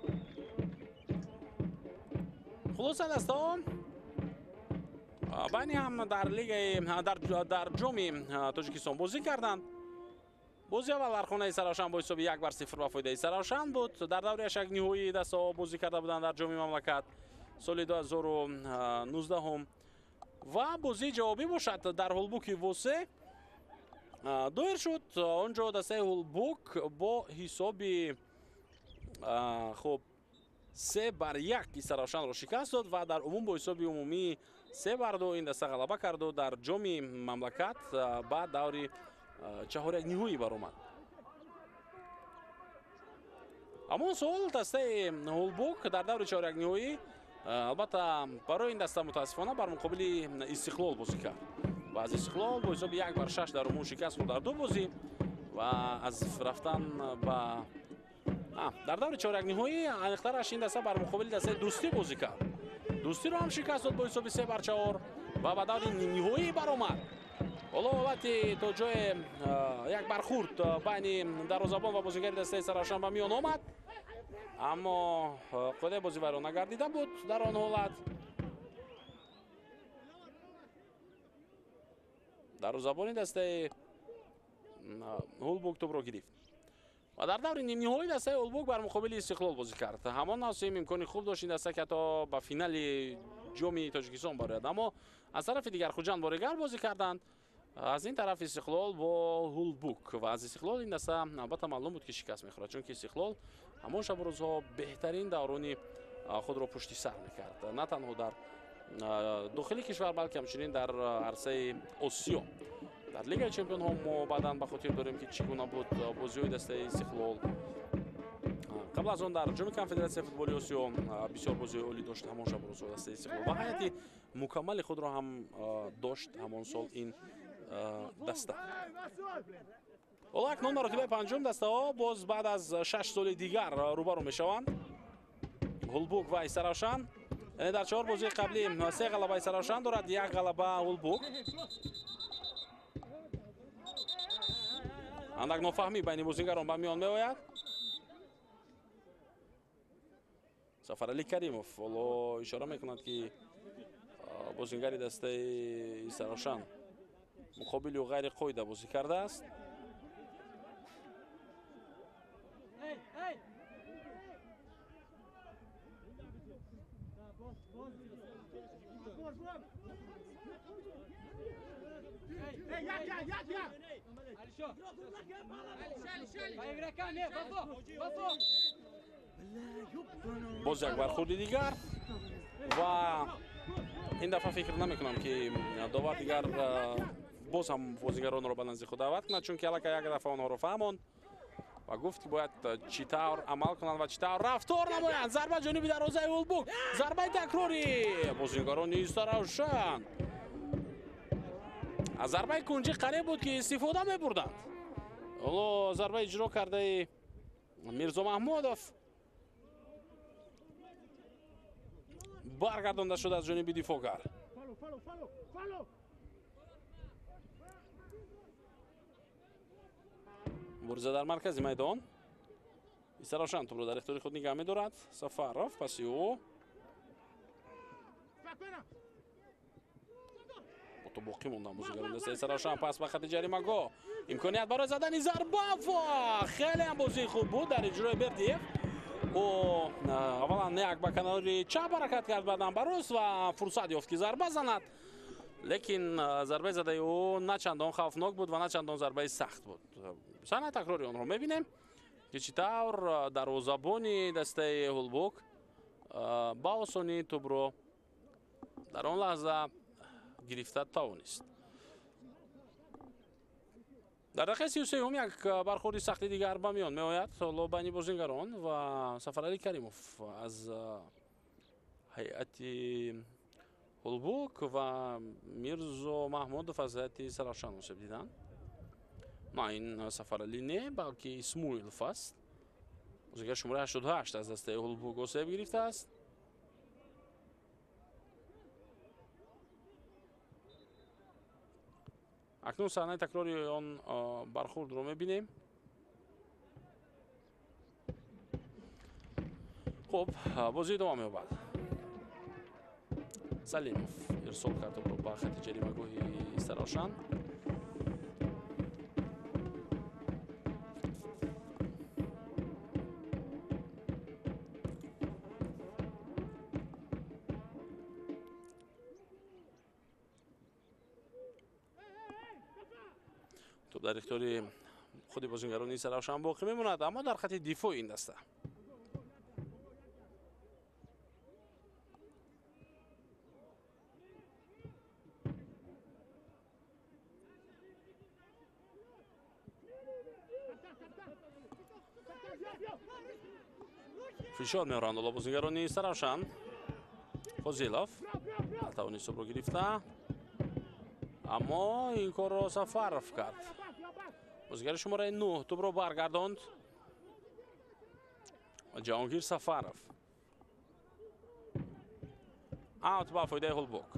خلاصه دستان بین هم در لیگ در جام تاجیکستان بازی کردند. بازی اول در خانه ایستراوشان با حساب 1-0 به فایده ایستراوشان بود. در دوره یک نهایی دسته ها بازی کرده بودند در جام مملکت سال 2019 هم و بازی جوابی باشد در هولبوک واسه 2 شد. آنجا دسته هولبوک با حساب خب 3-1 ایستراوشان را شکست داد و در عموم با حساب عمومی 3-2 این دسته غلبه کرد و در جام مملکت بعد دوری چهارک نهایی برآمد. اما سال دسته هولبوک در دور چهارک نهایی البته برای این دسته متاسفانه بر مقابل استقلال بازی کرد و از استقلال با حساب 1-6 در عموم شکست خورد در 2 بازی و از رفتن به дар даври чорякниҳоӣ аниқтараш ин даста бар муқобили дастаи дӯстӣ бозӣ кард. дӯстиро ҳам шикаст дод бо ҳисоби 3-4 ва ба даври нимниҳоӣ баромад. ҳоло бобати то ҷое як бархурд байни дарвозабон ва бозигари дастаи Саравшан ба миён омад, аммо қоидаи бозӣ вайрон нагардида буд дар он ҳолат. дарвозабони дастаи Ҳулбук тӯбро гирифт ва дар даври нимниҳоӣ дастаи Ҳулбук бар муқобили Истиқлол бозӣ кард. ҳамон насим имкони хуб дошт ин даста ки ҳатто ба финали ҷоми Тоҷикистон барояд, аммо аз тарафи дигар Хуҷанд боригар бозӣ карданд. аз ин тараф Истиқлол бо Ҳулбук ва аз Истиқлол ин даста албатта маълум буд ки шикаст мехӯрад, чунки Истиқлол ҳамон шабу рӯзҳо беҳтарин даврони худро пушти сар мекард, на танҳо дар дохили кишвар, балки ҳамчунин дар арсаи Осиё. дар Лигаи Чемпионҳо мо баъдан ба хотир дорем ки чӣ гуна буд бозиҳои дастаи Истиқлол. қабл аз он дар ҷоми Конфедератсияи футболи Осиё бисёр бозиҳои олӣ дошт ҳамон шабу рӯзҳо дастаи Истиқлол ва ҳайати мукаммали худро ҳам дошт ҳамон сол ин даста. ҳоло акнун маротибаи панҷум дастаҳо боз баъд аз 6 соли дигар рӯбарӯ мешаванд. Ҳулбук ва Исаравшан, яъне дар 4 бозии қаблӣ 3 ғалаба Исаравшан дорад, 1 ғалаба Ҳулбук. андак нофаҳмӣ байни бозигарон ба миён меояд. Сафаралӣ Каримов ҳоло ишора мекунад ки бозигари дастаи Исаравшан муқобили ғайри қоида бозӣ кардааст. боз як бархурди дигар ва ин дафъа фикр намекунам ки довар дигар боз ҳам бозигаронро ба назди худ даъват кунад, чунки аллакай як дафъа онҳоро фаҳмонд ва гуфт ки бояд чӣ тавр амал кунанд ва чӣ тавр рафтор намоянд. зарба ҷониби дарвозаи Ҳулбук, зарбаи такрорӣ бозигарони Исаравшан. аз зарбаи кунҷӣ қариб буд ки истифода мебурданд. ҳоло зарба иҷро кардаи Мирзо Маҳмудов баргардонда шуд аз ҷониби дифоъгар. бурза дар маркази майдон. Исаравшан тӯбро дар ихтиёри худ нигаҳ медорад. Сафаров паси ӯ то боқӣ мондан бозигарони дастаи Исаравшан. пас ба хати ҷаримагоҳ имконият барои задани зарба ва хеле ҳам бозии хуб буд дар иҷрои Бердиев. ӯ аввалан як ба канори чап ҳаракат кард, баъдан ба рост ва фурсат ёфт ки зарба занад, лекин зарбаи задаи ӯ на чандон хавфнок буд ва на чандон зарбаи сахт буд. санаи такрори онро мебинем ки чӣ тавр дарвозабони дастаи Ҳулбук ба осонӣ тӯбро дар он лаҳза гирифта тавонист. дар дақиқаи 33 як бархурди сахти дигар ба миён меояд ҳоло байни бозигарон ва Сафаралӣ Каримов аз ҳайати Ҳулбук ва Мирзо Маҳмудов аз ҳайати Исаравшан осеб диданд. на ин Сафаралӣ не, балки Исмоилов аст. бозигари шумораи 88 аз дастаи Ҳулбук осеб гирифтааст. акнун саҳнаи такрори он бархурдро мебинем. хуб, бозӣ давом меёбад. Салимов ирсол кард ба хати ҷаримагоҳи Исаравшан. توپ در اختیار خود بازیگران Исаравшан باقی میموند، اما در خط دفاع این دسته فشار میارند حالا بازیگران Исаравшан. فضیلов نتوانست توپ رو گرفته، اما این کار را سفارف کرد. بازیگر شماره 9 توپ رو برگرداند. ҷаҳонгир Сафаров. Аут ба фоидаи Ҳулбок.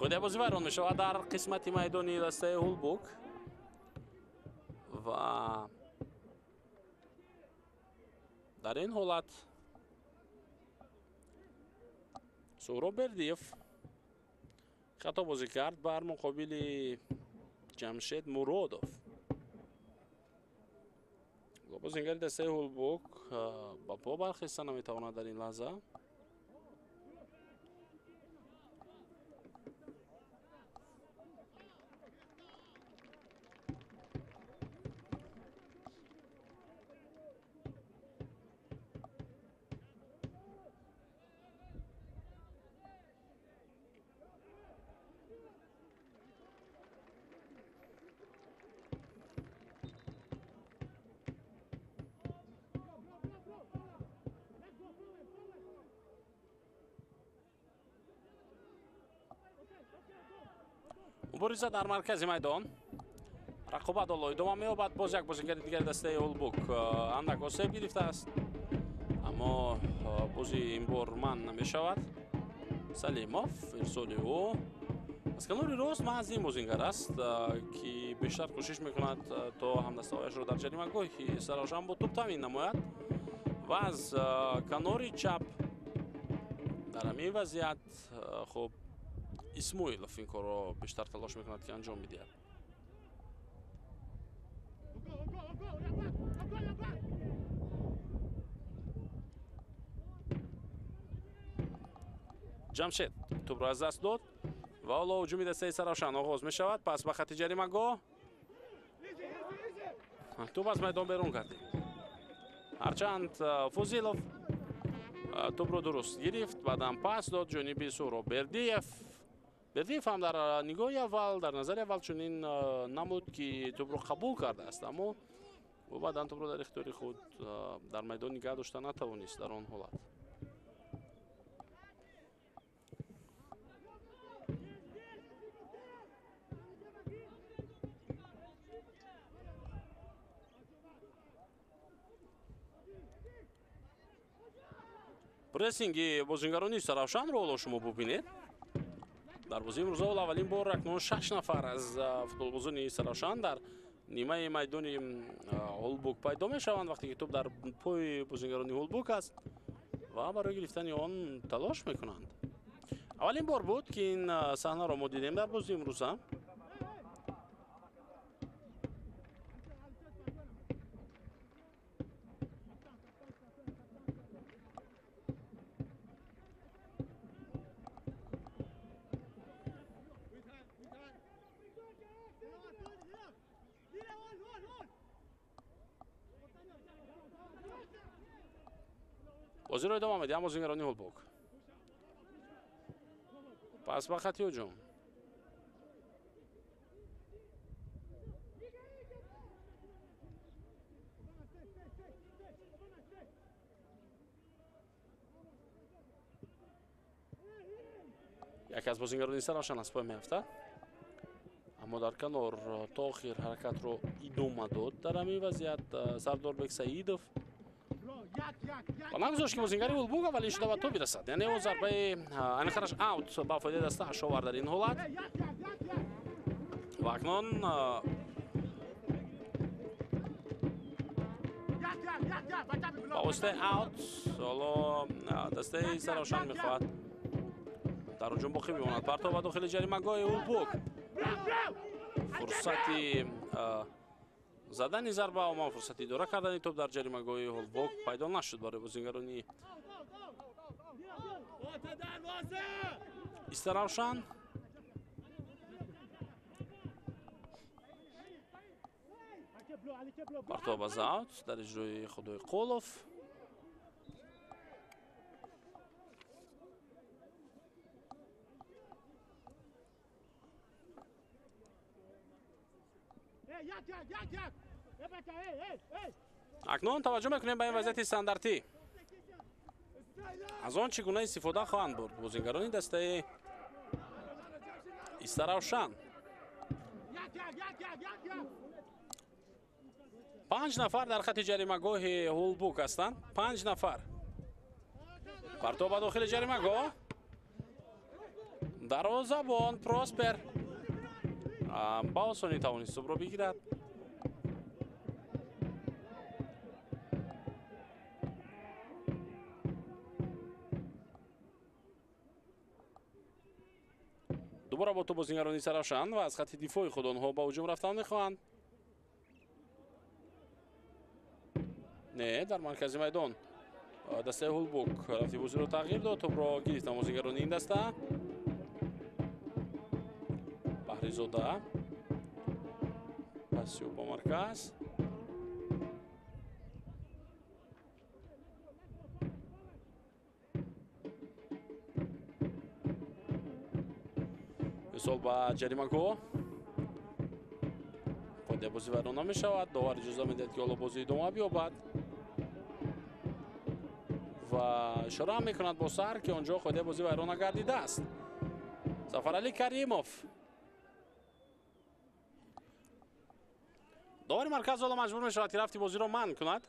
қоидаи бозӣ вайрон мешавад дар қисмати майдони дастаи Ҳулбок ва дар ин ҳолат Сӯҳроб Бердиев хато бозӣ кард бар муқобили Ҷамшед Муродов. бозингари дастаи Ҳулбок ба по бархеста наметавонад дар ин лаҳза. мубориза дар маркази майдон. рақобат ҳоло идома меёбад. боз як бозингари дигари дастаи Ҳулбок андак осеб гирифтааст, аммо бозӣ ин бор манъ намешавад. Салимов ирсоли ӯ аз канори рост маҳз ин бозингар аст ки бештар кӯшиш мекунад то ҳамдастаҳояшро дар ҷаримагоҳи Саравшан бо туп таъмин намояд ва аз канори чап дар ҳамин вазъият хуб Исмоилов ин корро бештар талош мекунад ки анҷом бидиҳад. ҷамшед тӯбро аз даст дод ва ҳоло ҳуҷуми дастаи Саравшан оғоз мешавад. Пас ба хати ҷаримагоҳ тӯб аз майдон берун кардем. ҳарчанд Фозилов тӯбро дуруст гирифт, баъдан пас дод ҷониби Сӯҳроб Бердиев. Бердиев ҳам дар нигоҳи аввал, дар назари аввал чунин намуд ки тӯбро қабул кардааст, аммо ӯ баъдан тӯбро дар ихтиёри худ дар майдон нигоҳ дошта натавонист дар он ҳолат. прессинги бозингарони Саравшанро ҳоло шумо бубинед. дар бозии имрӯза аввалин бор акнун 6 нафар аз футболбозони Саравшан дар нимаи майдони Ҳулбок пайдо мешаванд вақте ки тӯб дар пои бозингарони Ҳулбок аст ва барои гирифтани он талош мекунанд. аввалин бор буд ки ин саҳнаро мо дидем дар бозии имрӯза. бозиро идома медиҳам бозингарони Ҳулбок. пас ба хати ҳуҷум. яке аз бозингарони Саравшан аз пой меафтад, аммо дар канор то охир ҳаракатро идома дод. дар ҳамин вазъият Сардорбек Саидов ба нагузошт ки бозингари Ҳулбок аввалин шуда ба тӯб расад. яъне он зарбаи аниқараш аут ба фоидаи дастааш овард дар ин ҳолат. ва акнун ба воситаи аут ҳоло дастаи Саравшан мехоҳад дар ҳуҷум боқӣ бимонад. партов ба дохили ҷаримагоҳи Ҳулбок. фурсати задани зарба омон фурсати идора кардани тӯб дар ҷаримагоҳи Ҳулбок пайдо нашуд барои бозингарони Саравшан. партов аз аут дар иҷрои Худои Қолов. اکنون توجه میکنیم به این وضعیت استانداردی. از آن چگونه استفاده خواهند برد بازیگران دسته استراوشان. 5 نفر در خط جریمه‌گاه هولبوک هستند. 5 نفر. پرتاب به داخل جریمه‌گاه. دروازه‌بان پروسپر با آسانی توانست توپ را بگیرد. دوباره با تو بازیگران استراوشان و از خط دفاعی خود آنها با هجوم رفتن می‌خواهند. نه، در مرکز میدان دسته هولبوک رفتی بازی رو تغییر داد. توپ را گرفتن بازیگران این دسته. بهریزاده پاسیو با مرکز. ارسال به جریمه‌گاه. خود بازی ویران نمی‌شود. داور اجازه می‌دهد که حالا بازی ادامه بیابد و اشاره می‌کند با سر که آنجا خود بازی ویران نگردیده است. ظفرعلی کریموف داور مرکز حالا مجبور می‌شود که رفتی بازی را منع کند.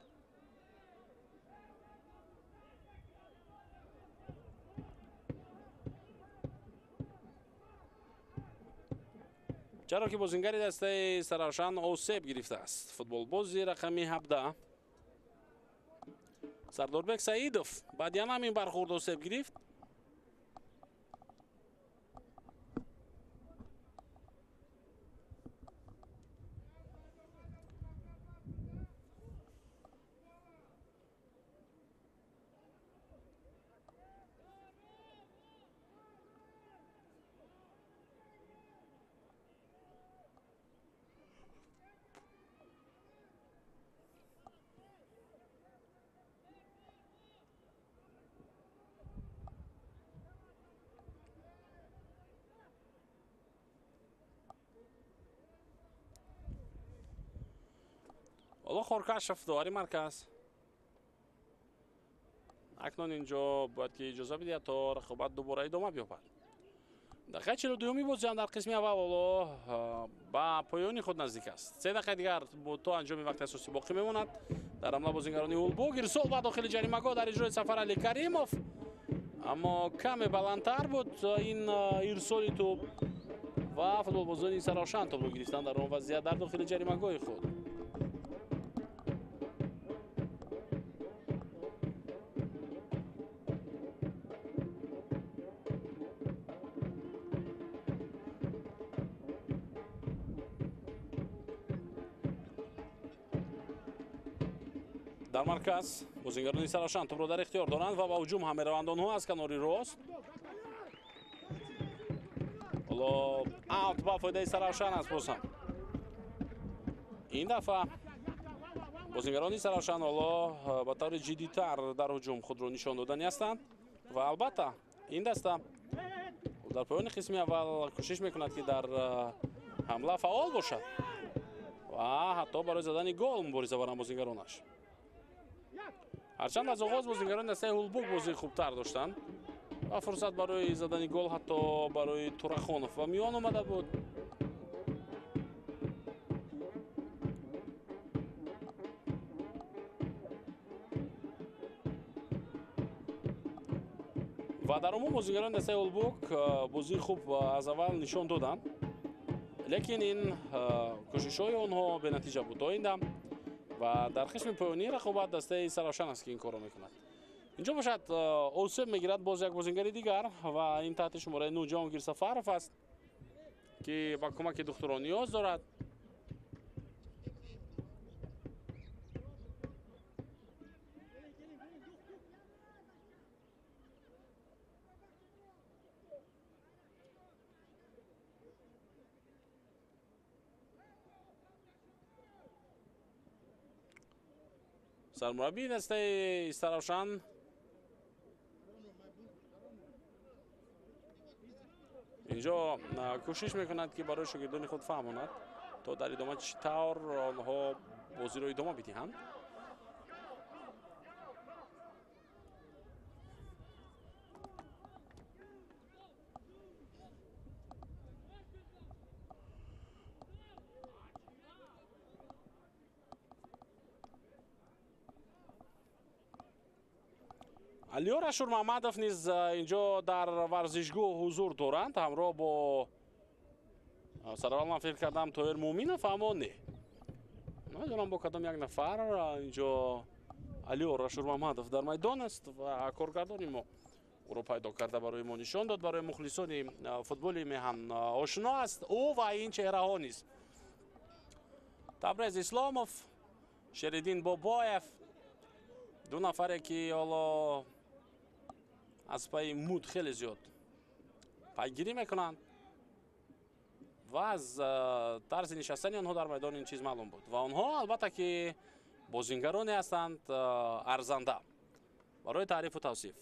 چرا که بازیگری دسته استراوشان اوسیب گرفته است. فوتبال بازی رقمی 17. سرداربک سعیدوف بعد یعنی همین برخورد اوسیب گرفت. حالا خورکشف داوری مرکز اکنون اینجا باید که اجازه بدهد تا رقابت دوباره ادامه بیابد. دقیقه 42 بازی هم در قسم اول حالا با پایان خود نزدیک است. 3 دقیقه دیگر با تا انجام وقت اساسی باقی میماند. در حمله بازیگران هولبوک ارسال به داخل جریمه‌گاه در اجرای ظفرعلی کریموف، اما کم بلندتر بود این ارسال توپ و فوتبال بازان استراوشان توپ رو گرفتن در اون وضعیت در داخل جریمه‌گاه خود. در مرکز بازیگران استراوشان توپ را در اختیار دارند و با هجوم هم میروند آنها از کناری راست. حالا اوت با فایده استراوشان است. بازم این دفعه بازیگران استراوشان حالا با طور جدی‌تر در هجوم خود را نشان دادنی هستند و البته این دسته در پایان قسم اول کوشش میکند که در حمله فعال باشد و حتی برای زدن گل مبارزه برند بازیگرانش. هرچند از آغاز بازیگران دسته هولبوک بازی خوبتر داشتند و فرصت برای زدن گل حتی برای تورخانوف و میان آمده بود. و در عموم بازیگران دسته هولبوک بازی خوب از اول نشان دادند، لیکن این کوشش‌های آنها به نتیجه بود. آینده و در قسم پایانی رقابت دسته استراوشان است که این کار را میکند. اینجا باشد اوسیب میگیرد باز یک بازیگر دیگر و این تحت شماره 9 جهانگیر سفرف است که با کمک دختران نیاز دارد. سرمربی دسته استراوشان اینجا کوشش میکند که برای شاگردان خود فهماند تو در ادامه چی طور آنها بازی رو ادامه بدهند. علیار اشورمحمدов نیز اینجا در ورزشگاه حضور دارند همراه با سراول. من فکر کردم طاهر مومینов اما نه، نمیدونم با کدام یک نفر. اینجا علیار اشورمحمدов در میدان است و کارگردانی ما او رو پیدا کرده برای ما نشان داد. برای مخلصان فوتبال میهن آشنا است او و این چهره ها نیست. تبریز اسلامов، شریدین باباєв، دو نفره که حالا از پای مود خیلی زیاد پیگیری میکنند و از طرز نشستن آنها در میدان این چیز معلوم بود و آنها البته که بازیگرانی هستند ارزنده برای تعریف و توصیف.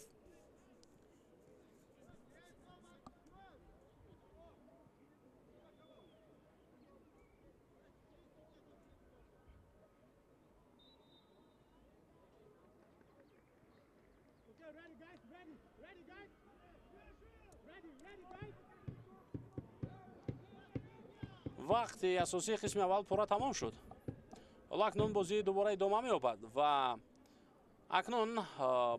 وقتی اساسی قسم اول پورا تمام شد، حالا اکنون بازی دوباره ادامه می‌یابد و اکنون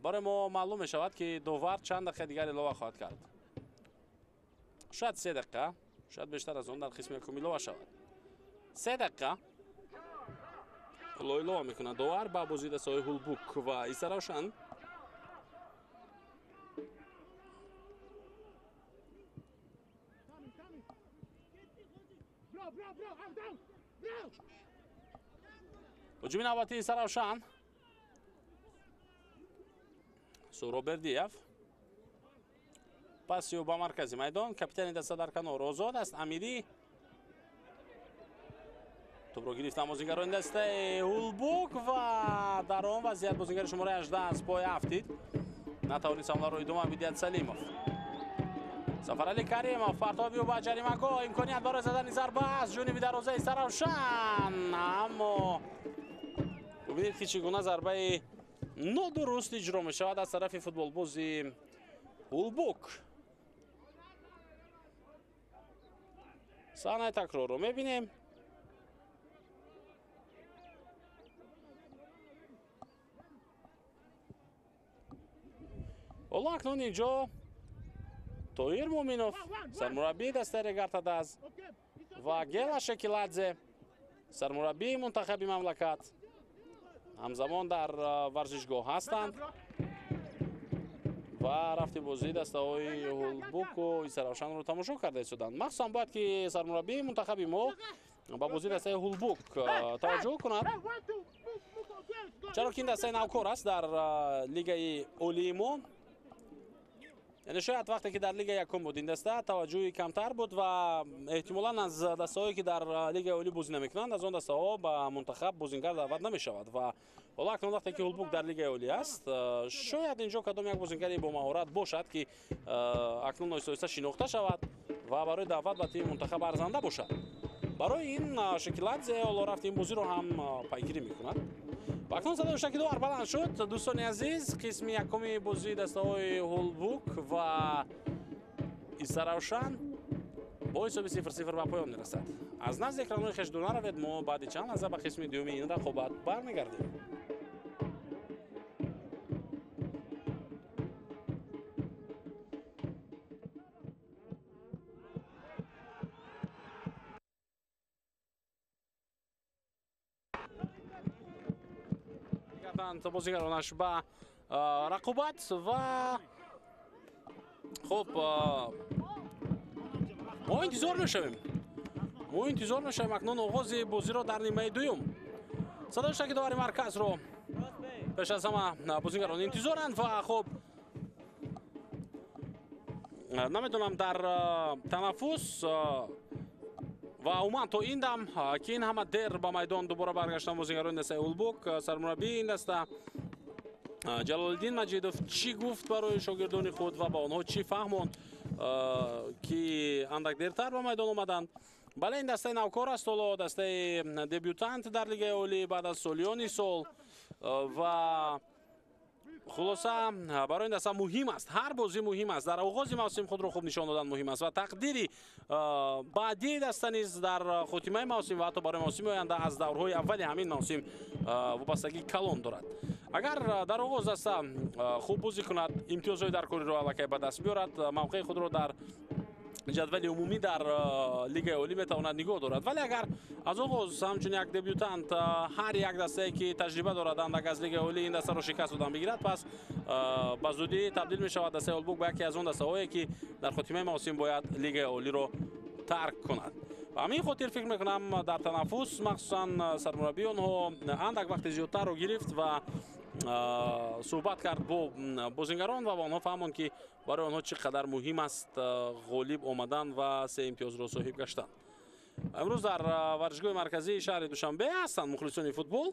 برای ما معلوم می شود که داور چند دقیقه دیگر اضافه خواهد کرد. شاید 3 دقیقه، شاید بیشتر از اون در قسم یکم اضافه شود. 3 دقیقه اضافه میکنه داور با بازی دستای هولبوک و ایسا روشن. هجومی نوبتی ایسا روشن. سوروبردیف پاسیو با مرکز میدان. کاپیتان دست در کنار آزاد است. امیری توپ رو گرفت بازیگران دسته هولبوک و در آن وضعیت بازیگر شماره 18 از پای افتید. نتوانست حمله رو ادامه بدهد. سلیمov، سفرعلی کریمov، پرتابی و با جریمه‌گاه امکانیت برای زدن ضربه از جانب دروازه ایسا روشن، اما ببینید که چگونه ضربه نادرست اجرا می شود از طرف فوتبال بازی هولبوک. صحنه تکرار رو میبینیم. حالا اکنون اینجا طاهر مومینов، سرمربی دسته رگارتاداز و گیلا شکیلادзе، سرمربی منتخب مملکت، همزمان در ورزشگاه هستند و رفتی بازی دسته های هولبوک و ایسا روشن رو تماشا کرده شدند. مخصوصا باید که سرمربی منتخب ما با بازی دسته هولبوک توجه کند، چرا که این دسته نوکار است در لیگ اولی ما. یعنی شاید وقتی که در لیگ یکم بود این دسته توجهی کمتر بود و احتمالاً از دسته‌هایی که در لیگ اولی بازی نمی‌کنند از آن دسته‌ها به منتخب بازیگر دعوت نمی‌شود و حالا اکنون وقتی که هولبوک در لیگ اولی است شاید اینجا کدام یک بازیگری با مهارت باشد که اکنون آهسته شناخته شود و برای دعوت به تیم منتخب ارزنده باشد. برای این شکیلادзе حالا رفت این بازی رو هم پیگیری می‌کند. و اکنون صدای شکیدوار بلند شد. دوستان عزیز، قسم یکمی بازی دسته‌های هولبوک و ایسا روشن با حساب 0-0 به پایان میرسد. از نزد اکران‌های خویش دور نروید، ما بعد چند لحظه به قسم دوم این رقابت برمیگردیم. بازیگرانش به رقابت و خب ما انتظار میشویم اکنون آغاز بازی رو در نیمه دوم. صدای شکیدوار مرکز رو پیش از همه بازیگران انتظارند و خب نمیدونم در تنفس و عموما تا این دم که این همه دیر با میدان دوباره برگشتن بازیگران دسته هولبوک، سرمربی این دسته جلالالدین مجیدوف چی گفت برای شاگردان خود و با آنها چی فهموند که اندک دیرتر با میدان آمدند бале ин дастаи навкор аст, ҳоло дастаи дебютант дар лигаи олӣ баъд аз солиёни сол ва хулоса барои ин даста муҳим аст. Ҳар бозӣ муҳим аст. Дар оғози мавсим худро хуб нишон додан муҳим аст ва тақдири баъдии даста низ дар хотимаи мавсим ва ҳатто барои мавсими оянда аз даврҳои аввали ҳамин мавсим вобастагии калон дорад. Агар дар оғоз даста хуб бозӣ кунад, имтиёзҳои дар кориро аллакай ба даст биёрад, мавқеи худро дар ҷадвали умумӣ дар лигаи олӣ метавонад нигоҳ дорад. Вале агар аз оғоз ҳамчун як дебютант ҳар як дастае ки таҷриба дорад андак аз лигаи олӣ ин дастаро шикаст додан бигирад, пас ба зудӣ табдил мешавад дастаи Олбук ба яке аз он дастаҳое ки дар хотимаи мавсим бояд лигаи олиро тарк кунад. ҳамин хотир фикр мекунам дар танаффус махсусан сармураббии онҳо андак вақти зиёдтарро гирифт ва суҳбат кард бо бозингарон ва ба онҳо фаҳмонд ки барои онҳо чӣ қадар муҳим аст ғолиб омадан ва се имтиёзро соҳиб гаштан. امروز در ورزشگاه مرکزی شهر دوشنبه هستند مخلصان فوتبال،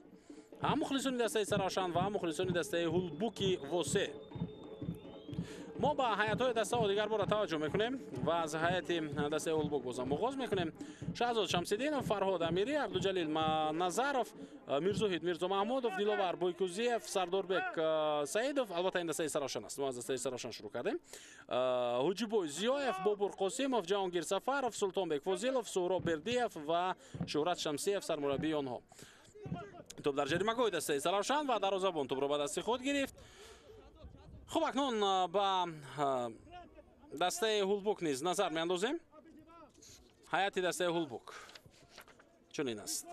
هم مخلصان دسته سراشان و هم مخلصان دسته هولبوکی واسه. ما با هیئت‌های دسته دیگر بار توجه میکنیم و از هیئت دسته هولبوک بازم آغاز میکنیم. شهزاد شمس‌الدینov، فرهاد امیری، عبدالجلیل نظرov، میرزاهید میرزا محمودov، دیلوار بویکوزیев، سرداربек سعیدов. البته این دسته سراشان است. ما از دسته سراشان شروع کردیم. حجیبوی زیاев، بابور قاسمov، جهانگیر سفرov، سلطانبek فاضلov، سهراب بردیев و شهرت شمسیев سرمربی آنها. توپ در جریمه‌گاه دسته سراشان و دروازه‌بان توپ را به دست خود گرفت. خب اکنون با دسته هولبوک نیز نظر میاندازیم. هیئت دسته هولبوک چنین است: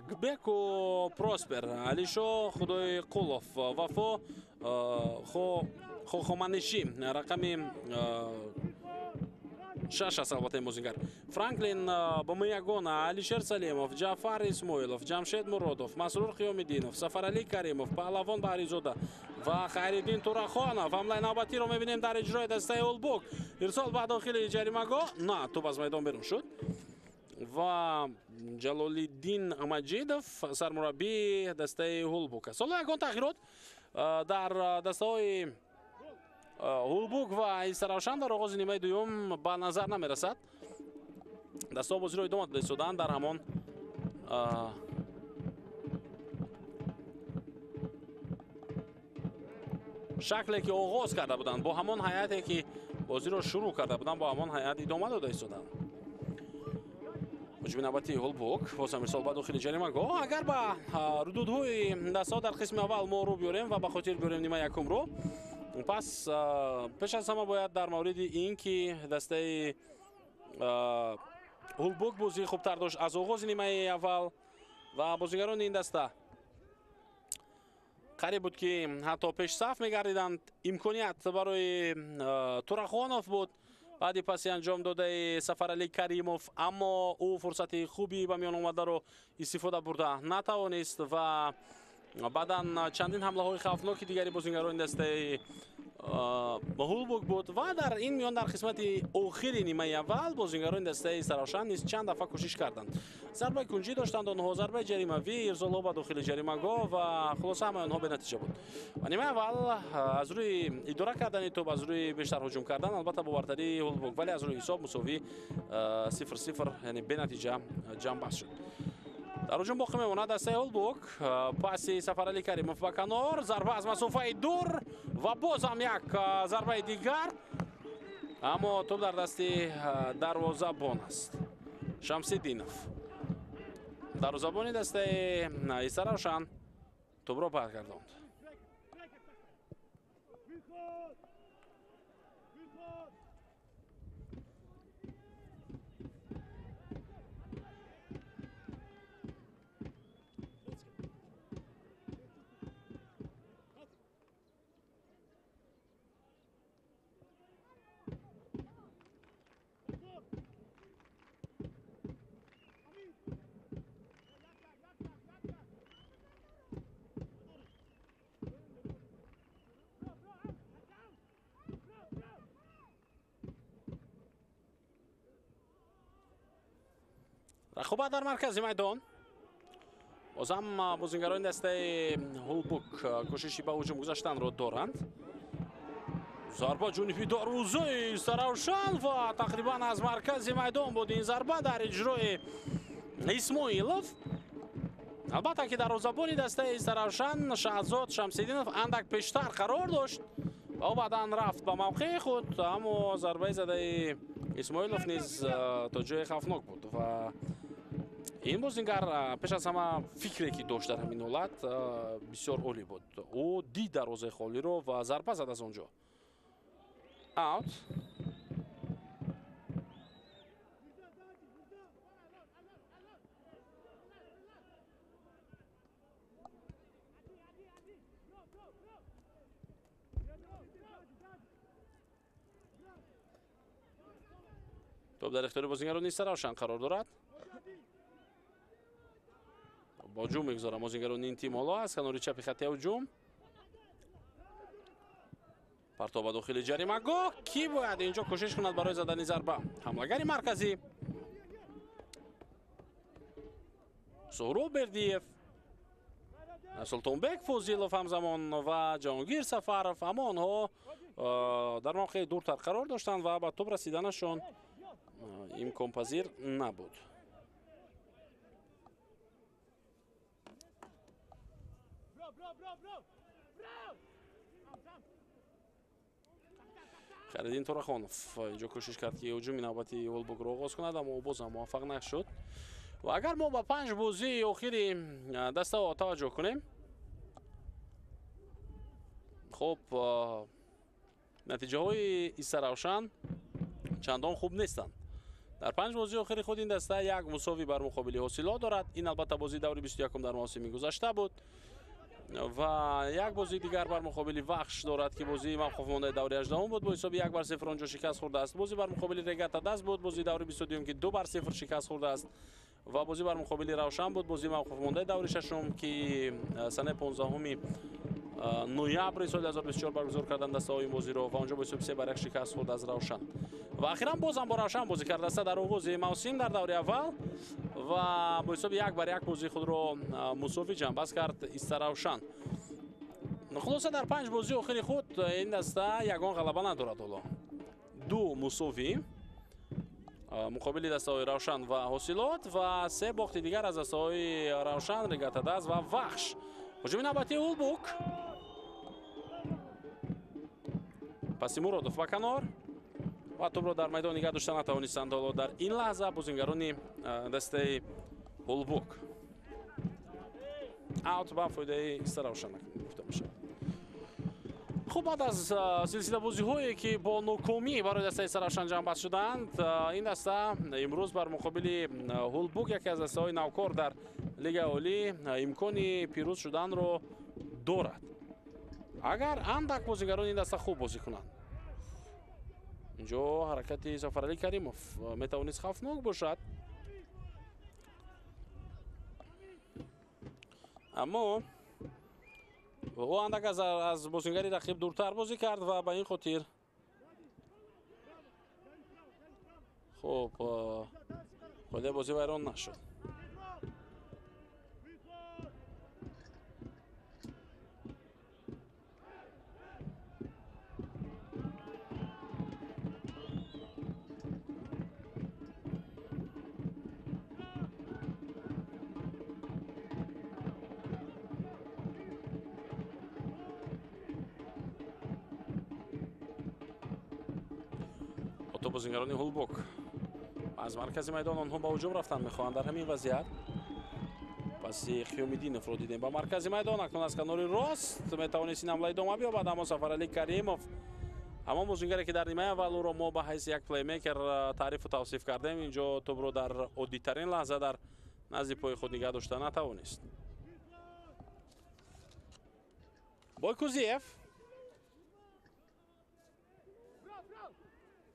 گبکو پروسپر، علیشو خدای قولوف، وفا خوخومانشی رقم 6 است البته این بازیگر، فرانکلین بومیاگون، علیشر سلیمov، جعفر اسماعیلov، جمشید مرادov، مسرور قیام‌الدینov، سفرعلی کریمov، پهلوان بهریزاده و خیرالدین تورخانov. حمله نوبتی رو می‌بینیم در اجرای دسته هولبوک. ارسال به داخل جریمه‌گاه، نه توپ از میدان بیرون شد و جلال‌الدین مجیدov سرمربی دسته هولبوک است. حالا یگان تغییرات در دسته‌های هولبوک و ایستراشان در آغاز نیمه دوم به نظر نمی‌رسد. دسته‌ها بازی را ادامه دادند در همان شکلی که آغاز کرده بودند، با همان هیئتی که بازی را شروع کرده بودند با همان هیئت ادامه داده ایستادند. هجوم نوبتی هولبوک باز هم ارسال به داخل جریمه‌گاه. اگر به ردودهای دسته‌ها در قسم اول ما رو بیاریم و به خاطر بیاریم نیمه یکم رو، پس پیش از همه باید در مورد این که دسته هولبوک بازی خوبتر داشت از آغاز نیمه اول و بازیگران این دسته قریب بود که حتی پیش صف می‌گردیدند. امکانیت برای تورخانov بود، بعدی پسی انجام داده سفرعلی کریمov، اما او فرصت خوبی به میان اومده رو استفاده برده نتوانست و بعداً چندین حمله های خوفناکی دیگری بازیگران دسته هولبوک بود و در این میان در قسمت آخری نیمه اول بازیگران دسته سراشان نیز چند دفعه کوشش کردند. ضربه کنجی داشتند آنها، ضربه جریمه‌وی، ارسال به داخل جریمه‌گاه و خلاصه همه آنها به نتیجه بود. و نیمه اول از روی اداره کردن توپ، از روی بیشتر هجوم کردن، البته با برتری هولبوک، ولی از روی حساب مساوی 0-0 یعنی به نتیجه جمع بست شد. در هجوم باقی میماند دسته هولبوک. پاسی سفرعلی کریمov به کنار، ضربه از مسافه دور و باز هم یک ضربه دیگر، اما توپ در دست دروازه‌بان است. شمس‌الدینov، دروازه‌بان دسته ایستراشان توپ را برگرداند. رقابت در مرکز میدان. بازم بازیگران دسته هولبوک کوششی به هجوم گذاشتن را دارند. зарба ҷониби Дарвозаи Саравшан ва тақрибан аз маркази майдон буд ин зарба дар иҷрои Исмоилов. албатта ки дарвозабони дастаи Саравшан Шаҳзод Шамсиддинов андак пештар қарор дошт ва баъдан рафт ба мавқеи худ, аммо зарбаи задаи Исмоилов низ то ҷои хавфнок буд ва ин бозингар пеш аз ҳама фикре ки дошт дар ҳамин ҳолат бисёр олӣ буд. ӯ дид дарвозаи холиро ва зарба зад аз он ҷо. Аут. топ дар ихтиёри бозингарони Саравшан қарор дорад. با ҳуҷум мегузорад бозингарони ин тим. ҳоло аз канори чапи хатти ҳуҷум партов ба дохили ҷаримагоҳ. Ки бояд инҷо кӯшиш кунад барои задани зарба? ҳамлагари марказӣ Суҳроб Бердиев, Султонбек Фозилов ҳамзамон ва Ҷаҳонгир Сафаров, аммо онҳо дар мавқеи дуртар қарор доштанд ва ба тӯб расиданашон имконпазир набуд. Харидин Турахонов инҷо кӯшиш кард ки ҳуҷуми навбати Олбугро оғоз кунад, аммо боз ҳам муваффақ нашуд. ва агар мо ба 5 бозии охири дастаҳо таваҷҷӯҳ кунем, хуб натиҷаҳои Саравшан чандон хуб нестанд. дар 5 бозии охири худ ин даста як мусови бар муқобили ҳосилот дорад. ин албатта бозии даври 21 дар мавсими гузашта буд ва як бозии дигар бар муқобили Вахш дорад ки бозии мавқуф мондаи даври 18 буд бо ҳисоби 1-0 онҷо шикаст хӯрдааст. бозӣ бар муқобили Регата Даст буд, бозии даври 22 ки 2-0 шикаст хӯрдааст ва бозӣ бар муқобили Равшан буд, бозии мавқуф мондаи даври 6 ки санаи 15 ноябри соли 2024 баргузор кардан дастаҳои бозиро ва онҷо бо ҳисоби 3-1 шикаст хӯрд аз Равшан. ва ахиран бозам бо Равшан бозӣ кардаста дар оғози мавсим дар даври аввал ва бо ҳисоби 1-1 бозии худро мусови ҷанбаст кард Саравшан. хулоса дар 5 бозии охири худ ин даста ягон ғалаба надорад. ҳоло 2 мусови муқобили дастаҳои Равшан ва ҳосилот ва 3 бохти дигар аз дастаҳои Равшан, Регата Даст ва Вахш. ҳуҷуми навбати Улбук. паси Муродов ба канор ва тӯбро дар майдон нигаҳ дошта натавонистанд. ҳоло дар ин лаҳза бозингарони дастаи Улбук. аут ба фоидаи Саравшан гуфта мешавад. хуб, баъд аз силсилабозиҳое ки бо нокомӣ барои дастаи Саравшан ҷамъбаст шуданд, ин даста имрӯз бар муқобили Улбук, яке аз дастаҳои навкор дар Лигаи Олӣ, имкони пирӯз шуданро дорад. агар андак бозигарони ин даста хуб бозӣ кунанд. инҷо ҳаракати Зафаралӣ Каримов метавонист хавфнок бошад, аммо ӯ андак аз бозингари рақиб дуртар бозӣ кард ва ба ин хотир хуб қоидаи бозӣ вайрон нашуд. бозингарони Улбук аз маркази майдон онҳо ба ҳуҷум рафтан мехоҳанд. дар ҳамин вазъият паси Хиёмиддиновро дидем ба маркази майдон. акнун аз канори рост метавонист ин ҳамла идома биёбад, аммо Сафаралӣ Каримов, ҳамон бозингаре ки дар нимаи аввал ӯро мо ба ҳайси як плеймейкер таърифу тавсиф кардем, инҷо тӯбро дар оддитарин лаҳза дар назди пои худ нигаҳ дошта натавонист. Бойкузиев,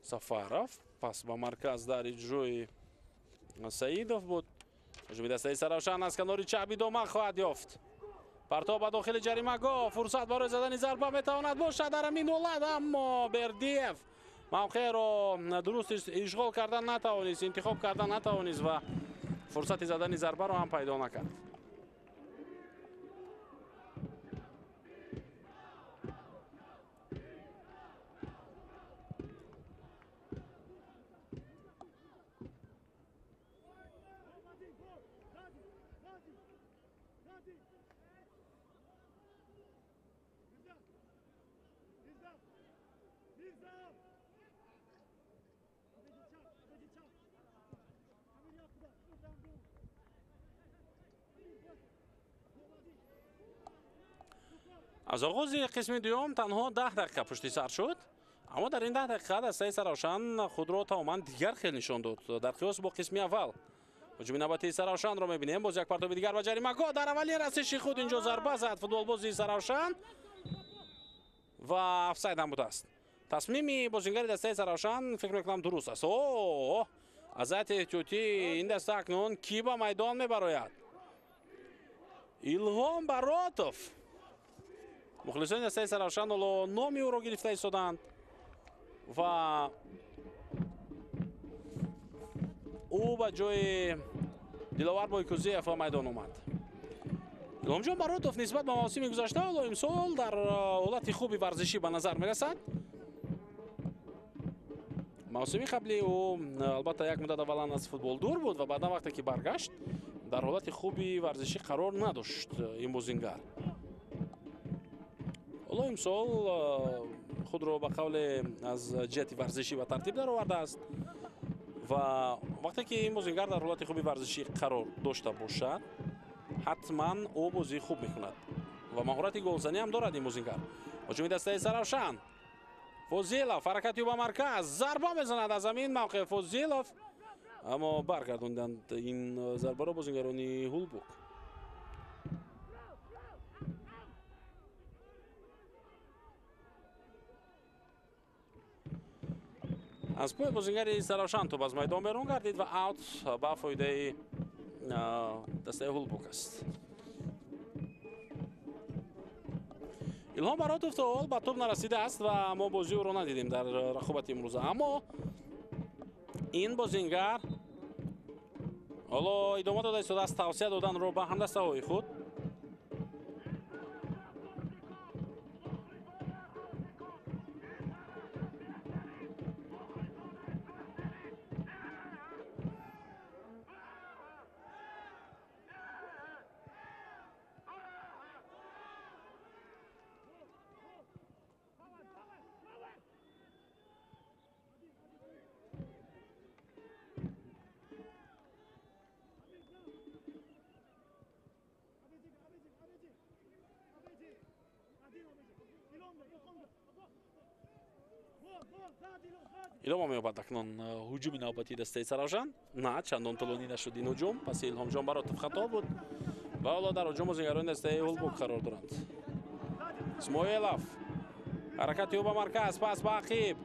Сафаров, пас ба марказ дар иҷрои Саидов буд. ҳуҷуми дастаи Саравшан аз канори чап идома хоҳад ёфт. партов ба дохили ҷаримагоҳ, фурсат барои задани зарба метавонад бошад дар ҳамин ҳолат, аммо Бердиев мавқеъро дуруст ишғол кардан натавонист, интихоб кардан натавонист ва фурсати задани зарбаро ҳам пайдо накард. аз оғози қисми дуюм танҳо 10 дақиқа пушти сар шуд, аммо дар ин 10 дақиқа дастаи Саравшан худро тамоман дигар хел нишон дод дар қиёс бо қисми аввал. ҳуҷуми навбатии Саравшанро мебинем. боз як партоби дигар ба ҷаримагоҳ дар аввалин расиши худ инҷо зарба зад футболбози Саравшан ва офсайд ҳам будааст. тасмими бозингари дастаи Саравшан фикр мекунам дуруст аст. аз ҳайати эҳтиётӣ ин даста акнун ки ба майдон мебарояд? Илҳом Баротов. мухлисони дастаи Саравшан ҳоло номи ӯро гирифта истоданд ва ӯ ба ҷои Диловар Бойкузиев ба майдон омад. Илҳомҷон Баротов нисбат ба мавсими гузашта ҳоло имсол дар ҳолати хуби варзишӣ ба назар мерасад. мавсими қаблӣ ӯ албатта як муддат аввалан аз футбол дур буд ва баъдан вақте ки баргашт дар ҳолати хуби варзишӣ қарор надошт ин бозингар. ҳоло имсол худро ба қавле аз ҷиҳати варзишӣ ба тартиб даровардааст ва вақте ки ин бозингар дар ҳолати хуби варзишӣ қарор дошта бошад ҳатман ӯ бозӣ хуб мекунад ва маҳорати голзанӣ ҳам дорад ин бозингар. ҳуҷуми дастаи Саравшан. Фозилов ҳаракати ӯ ба марказ зарба мезанад аз замин мавқеъ Фозилов, аммо баргардонданд ин зарбаро бозингарони Ҳулбук. аз пӯи бозингари Саравшан тӯб аз майдон берун гардид ва аут ба фоидаи дастаи Ҳулбук аст. Илҳом Баротов то ҳол ба тӯб нарасидааст ва мо бозии ӯро надидем дар рақобати имрӯза, аммо ин бозингар ҳоло идома дода истодааст тавсия доданро ба ҳамдастаҳои худ. идома меёбад акнун ҳуҷуми навбатии дастаи Саравшан. На, чандон тӯлонӣ нашуд ин ҳуҷум. паси Илҳомҷон Баротов хато буд ва ҳоло дар ҳуҷум бозингарони дастаи Ҳулбук қарор доранд. Исмоилов ҳаракати ӯ ба марказ, пас ба ақиб,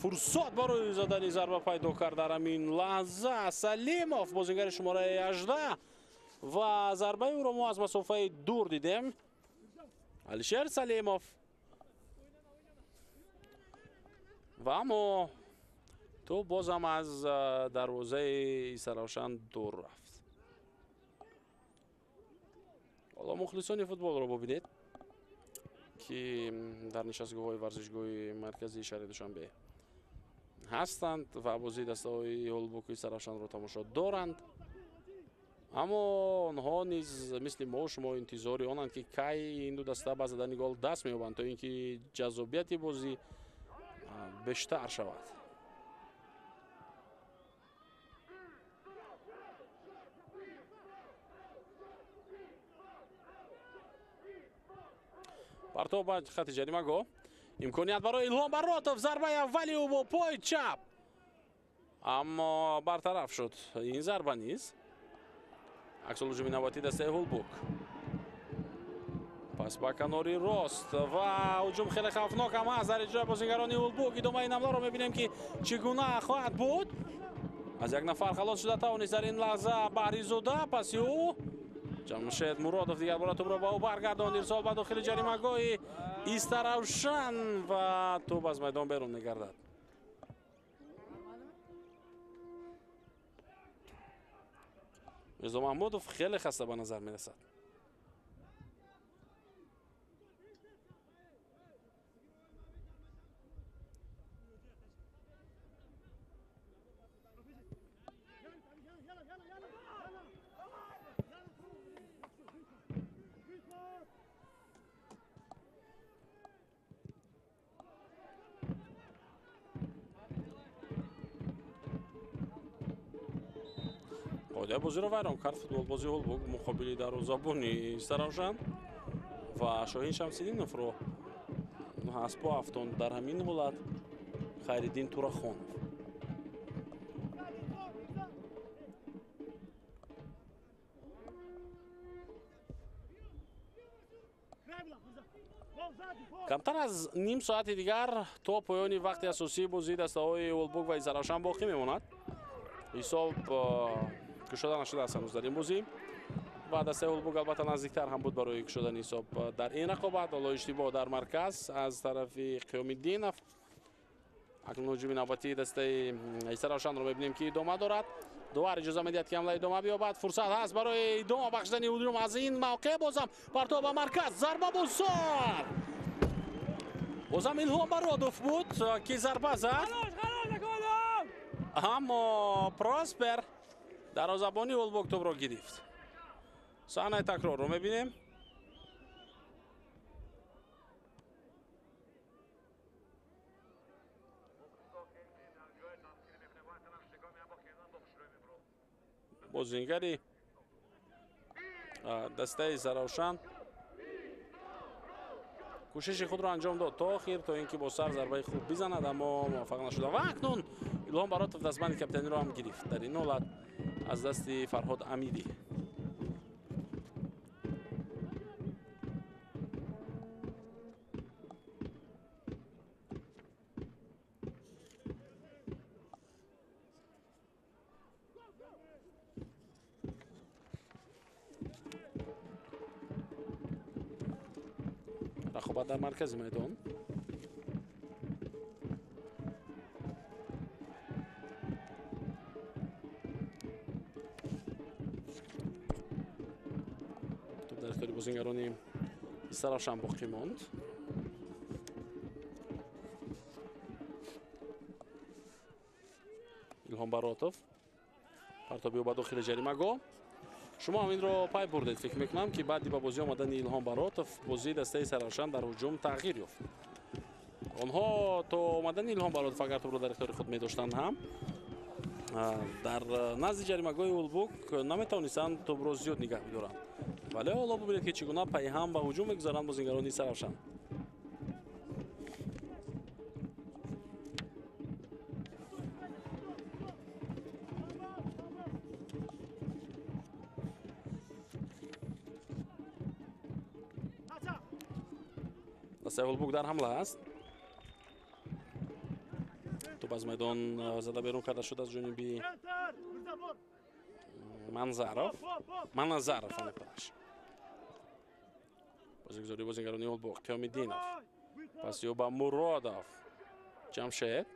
фурсат барои задани зарба пайдо кард дар ҳамин лаҳза. Салимов бозингари шумораи 18 ва зарбаи ӯро мо аз масофаи дур дидем. Алишер Салимов ва аммо то бозам аз дарвозаи Саравшан дур рафт. ҳоло мухлисони футболро бубинед ки дар нишастгоҳҳои варзишгоҳи марказии шаҳри Душанбе ҳастанд ва бозии дастаҳои Ҳулбуки Саравшанро тамошо доранд. аммо онҳо низ мисли мо шумо интизори онанд ки кай ин ду даста ба задани гол даст меёбанд то ин ки ҷаззобияти бозӣ бештар шавад. партоб ба хати ҷаримагоҳ. имконият барои Илҳом Баротов. зарбаи аввали ӯ бо пои чап, аммо бартараф шуд ин зарба низ. аксулҳуҷуми навбатии дастаи Ҳулбук. пас ба канори рост ва ҳуҷум хеле хавфнок ҳам аст дар иҷрои бозингарони Ҳулбук. идомаи ин ҳамларо мебинем ки чӣ гуна хоҳад буд. аз як нафар халос шуда тавонист дар ин лаҳза Баҳризода. паси ӯ Ҷамшед Муродов дигар бора тӯбро ба ӯ баргардонд. ирсол ба дохили ҷаримагоҳи Саравшан ва тӯб аз майдон берун мегардад. Мирзо Маҳмудов хеле хаста ба назар мерасад. қоидаи бозиро вайрон кард футболбози Ҳулбук муқобили дарвозабони Саравшан ва Шоҳин Шамсиддиновро ҳасбо ҳафтон дар ҳамин ҳолат Хайриддин Турахонов. камтар аз ним соати дигар то поёни вақти асосии бозии дастаҳои Олбук ва Изаравшан боқӣ мемонад. ҳисоб кушода нашудааст ҳанӯз дар ин бозӣ ва дастаи Олбук албатта наздиктар ҳам буд барои кушодани ҳисоб дар ин рақобат. ҳоло иштибоҳ дар марказ аз тарафи Қиёмиддинов. акнун ҳуҷуми навбатии дастаи Изаравшанро мебинем ки идома дорад. дуар иҷоза медиҳад ки ҳамла идома биёбад. фурсат ҳаст барои идома бахшидани ҳуҷум аз ин мавқеъ. бозам партов ба марказ, зарба бозор. бозам Илҳом Бародов буд ки зарба зад, аммо Проспер дарвозабони Олбук тӯбро гирифт. саҳнаи такрорро мебинем. бозингари дастаи Заравшан кӯшиши худро анҷом дод то охир, то ин ки бо сар зарбаи хуб бизанад, аммо муваффақ нашуда. ва акнун Илҳом Бародов дастбанди каптаниро ҳам гирифт дар ин ҳолат аз дасти Фарҳод Амидӣ. рақобат дар маркази майдон. топ дар ихтиёри бозингарони Изаравшан боқӣ монд. Илҳом Бародов партобиё ба дохили ҷаримагоҳ. шумо ҳам инро пай бурдед. фикр мекунам ки баъди ба бозӣ омадани Илҳом Бародов бозии дастаи Заравшан дар ҳуҷум тағйир ёфт. онҳо то омадани Илҳом Бародов агар тӯбро дар ихтиёри худ медоштанд ҳам дар назди ҷаримагоҳи Олбук наметавонистанд тӯбро зиёд нигаҳ бидоранд. вале ҳоло бубинед ки чӣ гуна пайҳам ба ҳуҷум мегузаранд бозингарони Заравшан. дастаи Олбук дар ҳамла аст. тӯб аз майдон зада берун карда шуд аз ҷониби Маназаров. бозигузории бозингарони Олбук. Қиёмиддинов пасиё ба Муродов. Ҷамшед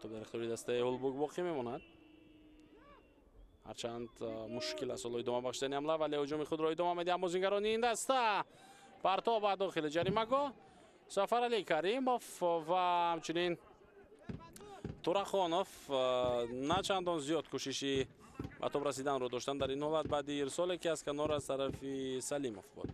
тӯб дар ихтиёри дастаи Олбук боқӣ мемонад. ҳарчанд мушкил аст ҳоло идома бахшидани ҳамла, вале ҳуҷуми худро идома медиҳанд бозингарони ин даста. партов ба дохили ҷаримагоҳ. Сафарали Каримов ва ҳамчунин Турахонов на чандон зиёд кӯшиши ба тӯб расиданро доштанд дар ин ҳолат баъди ирсоле ки аз канор аз тарафи Салимов буд.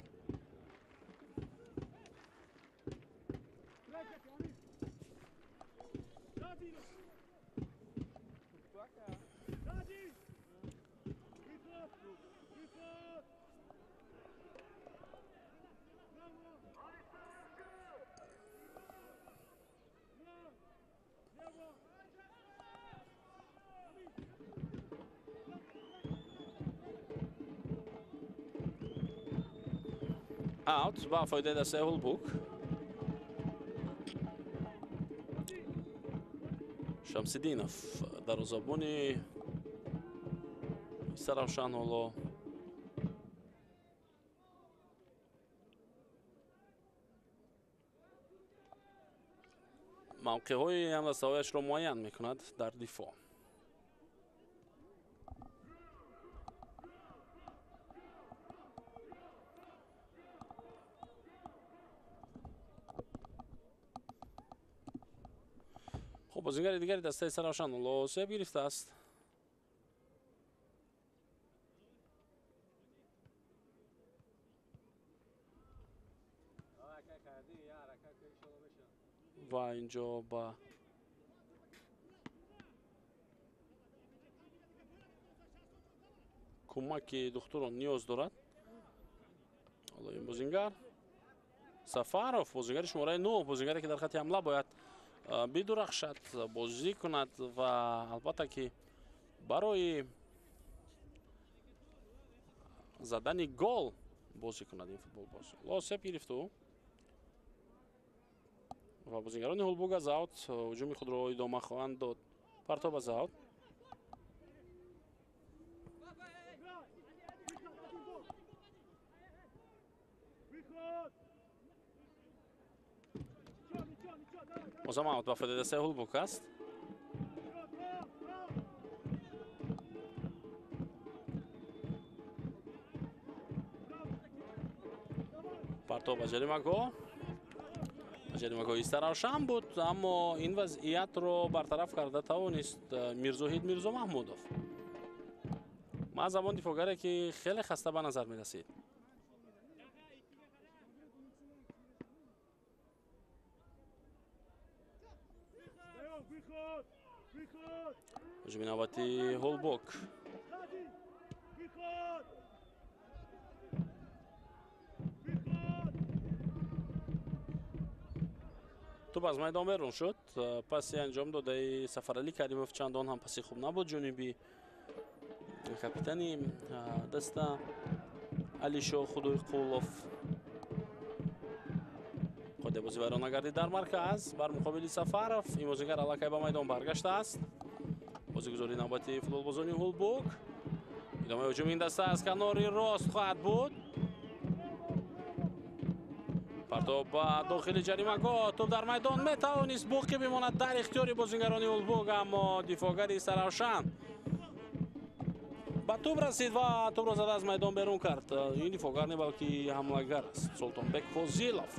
аут ба фоидаи дастаи Олбук. Шамсиддинов дарвозабони Заравшан ҳоло мавқеъҳои ҳамдастаҳояшро муайян мекунад дар дифоъ. خب بازیگر دیگری دسته سراوشان ҳоло سیب گرفتааст. و اینجا با кӯмаки духтурон ниёз дорад. ҳоло ин бозингар Сафаров, бозигари шумораи 9, бозигаре ки дар хати ҳамла бояд бидурахшад, бозӣ кунад ва албатта ки барои задани гол бозӣ кунад ин футболбоз. Лосеп гирифту ва бозигарони Ҳолбуг аз аут ҳуҷуми худро идома хоҳанд дод. Партоб аз аут. бозам аут ба фоидаи дастаи Ҳолбуг аст. партоб аз ҷаримагоҳ. ҷаримагоҳ иста равшан буд, аммо ин вазъиятро бартараф карда тавонист Мирзоҳид Мирзомаҳмудов. маъзамон дифогаре ки хеле хаста ба назар мерасид. ҳуҷуми навбати Ҳолбуг. توپ از میدان بیرون شد. پاسی انجام داده سفرعلی کریموف چندان هم پاسی خوب نبود جانبی کاپیتانی دستا علیشا خدوی قولوف. خود بازی ویران نگردید در مرکز بر مقابل سفرов. این بازیگر علاقه به میدان برگشته است. بازیگزاری نوبتی فوتبالبازان هولبوک. ادامه هجوم این دسته از کناری راست خواهد بود. партоб ба дохили ҷаримагоҳ. туп дар майдон метавонист боқӣ бимонад дар ихтиёри бозигарони Ҳолбуг, аммо дифогари Саравшан ба туп расид ва тупро зада аз майдон берун кард. ин дифогар не балки ҳамлагар аст. Султонбек Фозилов.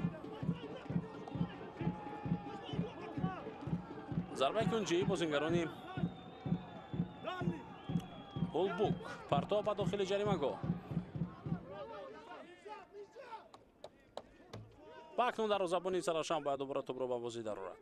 зарбаи кунҷии бозигарони Ҳолбуг. партоб ба дохили ҷаримагоҳ. ба акнун дарвозабони Саравшан бояд дубора тупро ба бозӣ дарорад.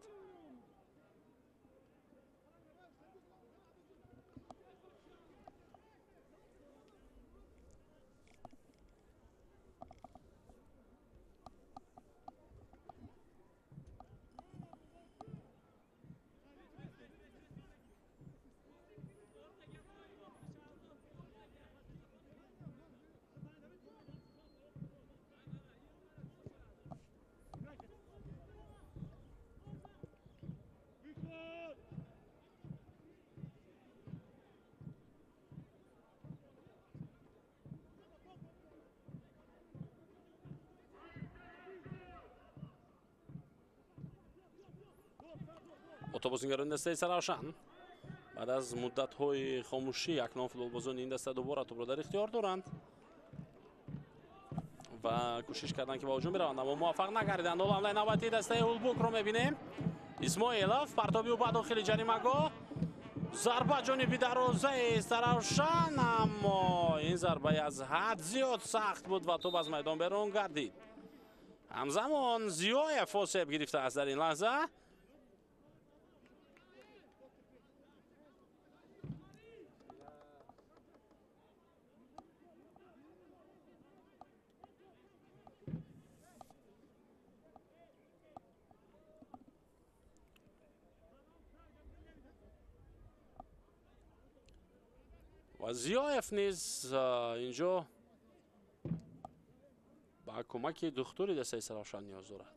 бозигарони дастаи Саравшан баъд аз муддатҳои хомӯшӣ акнун футболбозони ин даста дубора тупро дар ихтиёр доранд ва кӯшиш карданд ки ба ҳуҷум бираванд, аммо муваффақ нагардиданд. ҳоло ҳамлаи навбатии дастаи Ҳолбукро мебинем. Исмоилов партоби ӯ ба дохили ҷаримагоҳ. зарба ҷониби дарозаи Саравшан, аммо ин зарбаи аз ҳад зиёд сахт буд ва туп аз майдон берун гардид. ҳамзамон Зиёев осеб гирифтааст дар ин лаҳза. و زیایف نیز اینجا با کمک دکتری دستای سراوشان نیاز دارد.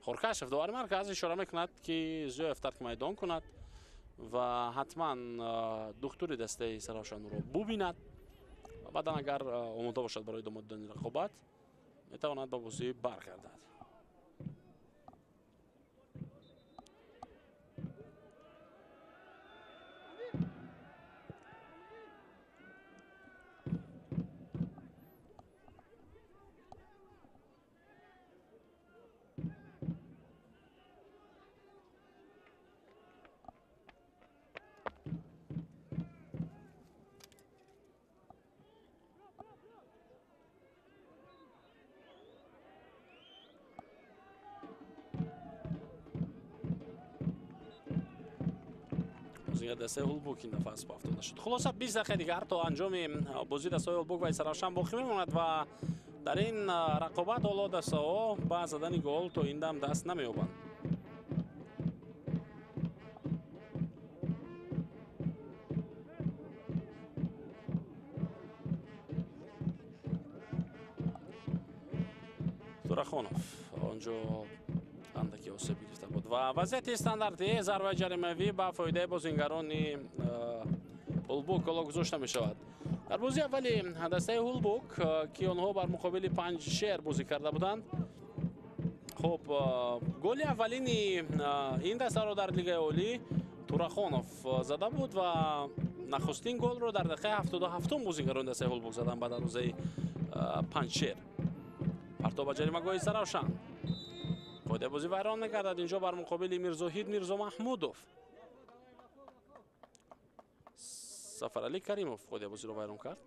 خورکاشف دوباره مرکز اشاره میکند که زیایف ترک میدان کند و حتما دکتری دستای سراوشان رو ببیند و بعدا اگر آماده باشد برای ادامه دادن رقابت میتواند با بازی برگردد. بازیگر دسته هولبوک این دفعه اسب افتاده شد. خلاصه 20 دقیقه دیگر تا انجام بازی دسته هولبوک و سراشان باقی میماند و در این رقابت حالا دسته ها با زدن گل تا این دم دست نمییابند. تورخانوف آنجا اندکی آسیب گرفته بود و وضعیت استانداردی ضربه جریمه‌ای با فایده بازیگران هولبوک گل گذاشته می شود. در بازی اولی دسته هولبوک که آنها بر مقابل پنجشیر بازی کرده بودند، خب گل اولین این دسته را در لیگ اولی تورخانوف زده بود و نخستین گل رو در دقیقه 77 بازیگران دسته هولبوک زدند به دروازه پنجشیر. پرتاب جریمه‌گاه سرافشان پایده بازی ویران می‌گردد اینجا بر مقابل میرزاهید میرزا محمودوف. سفرعلی کریموف پایده بازی رو ویران کرد.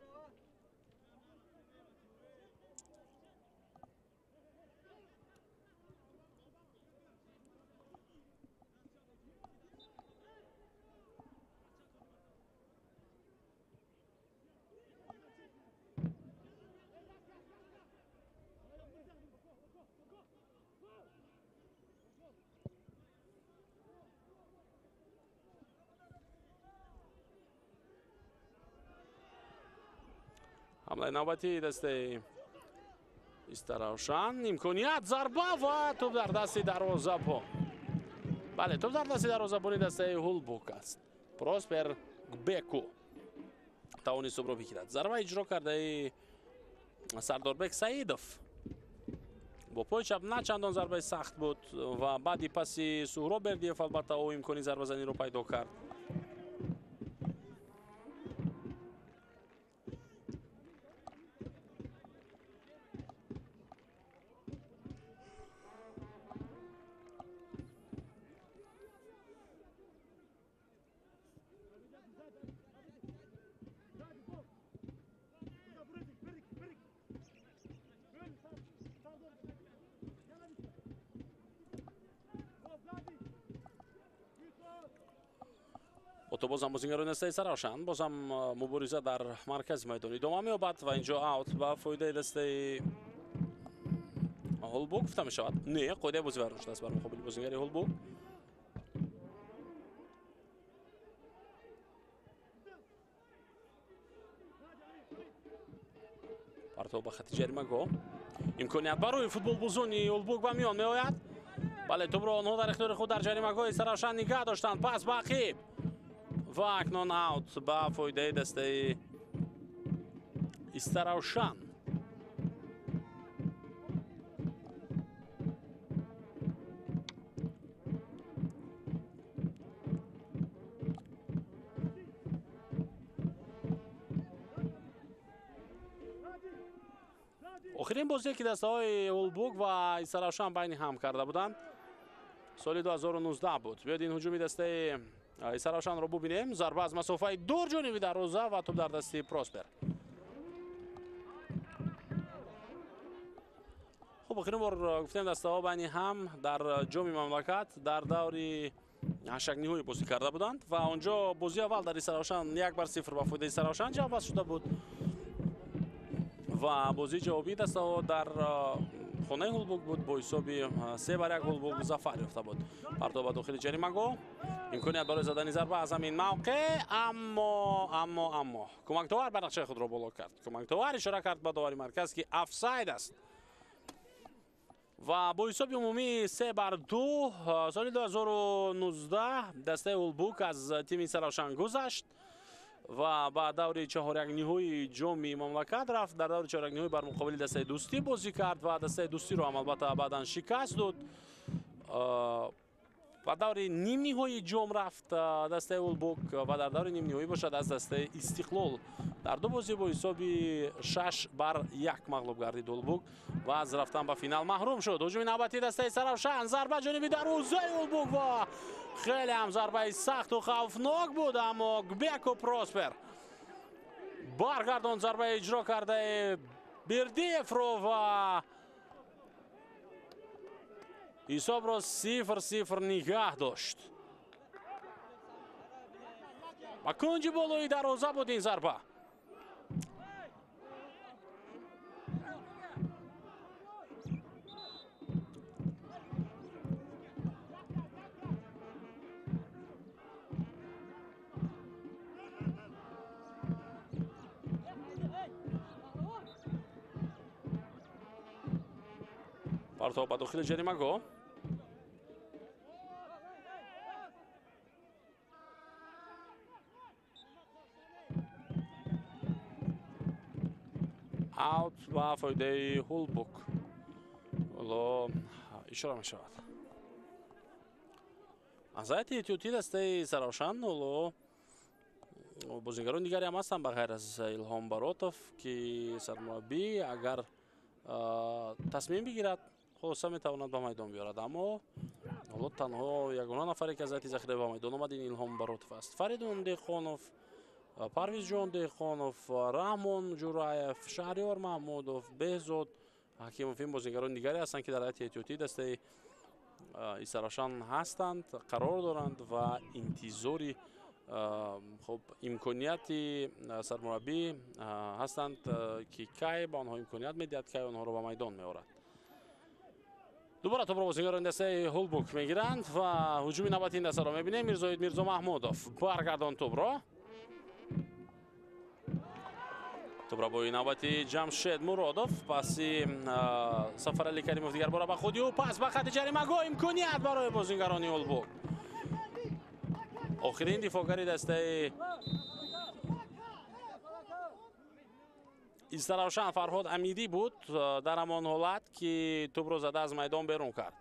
حمله نوبتی دسته استراشان، امکانیت ضربه و توپ در دست دروازه‌بان. بله، توپ در دست دروازه‌بان دسته هولبوک است. پروسپر گبکو توانست توپ را بگیرد. ضربه اجرا کرده سرداربک سعیدوف با پای چپ نه چندان ضربه سخت بود و بعدی پسی سهراب بردیف البته او امکانی ضربه زنی رو پیدا کرد. تو بازم بازیگران دسته سراشان بازم مبارزه در مرکز میدان ادامه می‌یابد و اینجا اوت با فایده دسته هولبوک گفته می شود. نه، قاعده بازی ویران شده است بر مقابل بازیگر هولبوک. پرتاب به خط جریمه‌گاه، امکانیت برای فوتبال بازونی هولبوک به میان میآید. بله، توپ را آنها در اختیار خود در جریمه‌گاه سراشان نگه داشتند. پس باقی و اکنون اوت با فایده دسته استراشان. آخرین بازی که دسته های هولبوک و استراشان بین هم کرده بودند سال 2019 بود. بیاید این هجومی دسته سراشان رو ببینیم. ضربه از مسافه دور جانبی دروازه و توپ در دست پروسپر. خب آخرین بار گفتیم دسته ها بین هم در جام مملکت در دوری هشتگ نهایی بازی کرده بودند و اونجا بازی اول در سراشان 1-0 با فایده سراشان جواب شده بود و بازی جوابی دسته ها در خانه هولبوک بود با حساب 3-1 هولبوک ظفر یافته بود. پرتاب داخل جریمه‌گاه، امکانیت برای زدن ضربه از همین موقع اما کمک‌داور نقشه خود را بالا کرد. کمک‌داور اشاره کرد به داوری مرکز که افساید است و با حساب عمومی 3-2 سال 2019 دسته هولبوک از تیم سراشان گذشت و بعد دور 4 نهایی جام مملکت رفت. در دور 4 نهایی بر مقابل دسته دوستی بازی کرد و دسته دوستی رو البته بعداً شکست داد. و دور نیم نهایی جام رفت دسته هولبوک و در دور نیم نهایی باشد از دسته استقلال در دو بازی با حساب 6-1 مغلوب گردید هولبوک و از رفتن به فینال محروم شد. هجوم نوبتی دسته سرافشان، ضربه جانبی دروازه هولبوک و خیلی هم ضربه سخت و خوفناک بود اما گبکو پروسپر برگردان ضربه اجرا کرده بردیف رو و حساب را 0-0 نگه داشت. و کنج بالای دروازه بود این ضربه. پرتاب به داخل جریمه گاه. اوت و فایده هولبوک. حالا اشاره می شود. از هیئت احتیاطی دسته سرافشان حالا بازیگران دیگری هم هستند به غیر از ایلهام براتوف که سرمربی اگر تصمیم بگیرد خلاصه میتواند به میدان بیارد، اما حالا تنها یگانه نفری که از هیئت ذخیره به میدان آمد این ایلهام براتوف است. فریدون دیخانوف، پرویز جان دیخانوف، رحمان جورایف، شهریار محمودوف، بهزاد حکیموف این بازیگران دیگری هستند که در هیئت احتیاطی دسته سرافشان هستند، قرار دارند و انتظاری خب امکانیتی سرمربی هستند که کی با آنها امکانیت میدهد که آنها را به میدان میآورد. دوباره توپ را بازیگران دسته هولبوک میگیرند و هجوم نوبتی این دسته را میبینیم. میرزا محمودوف برگردان توپ را با این نوبتی جمشید مرادوف پاسی سفر علی کریموف دیگر بار به خودی و پس به خط جریمه گاه امکانیت برای بازیگران هولبوک. آخرین دفاعگری دسته استراشان فرهاد امیدی بود در همان حالت که توپ را زده از میدان بیرون کرد.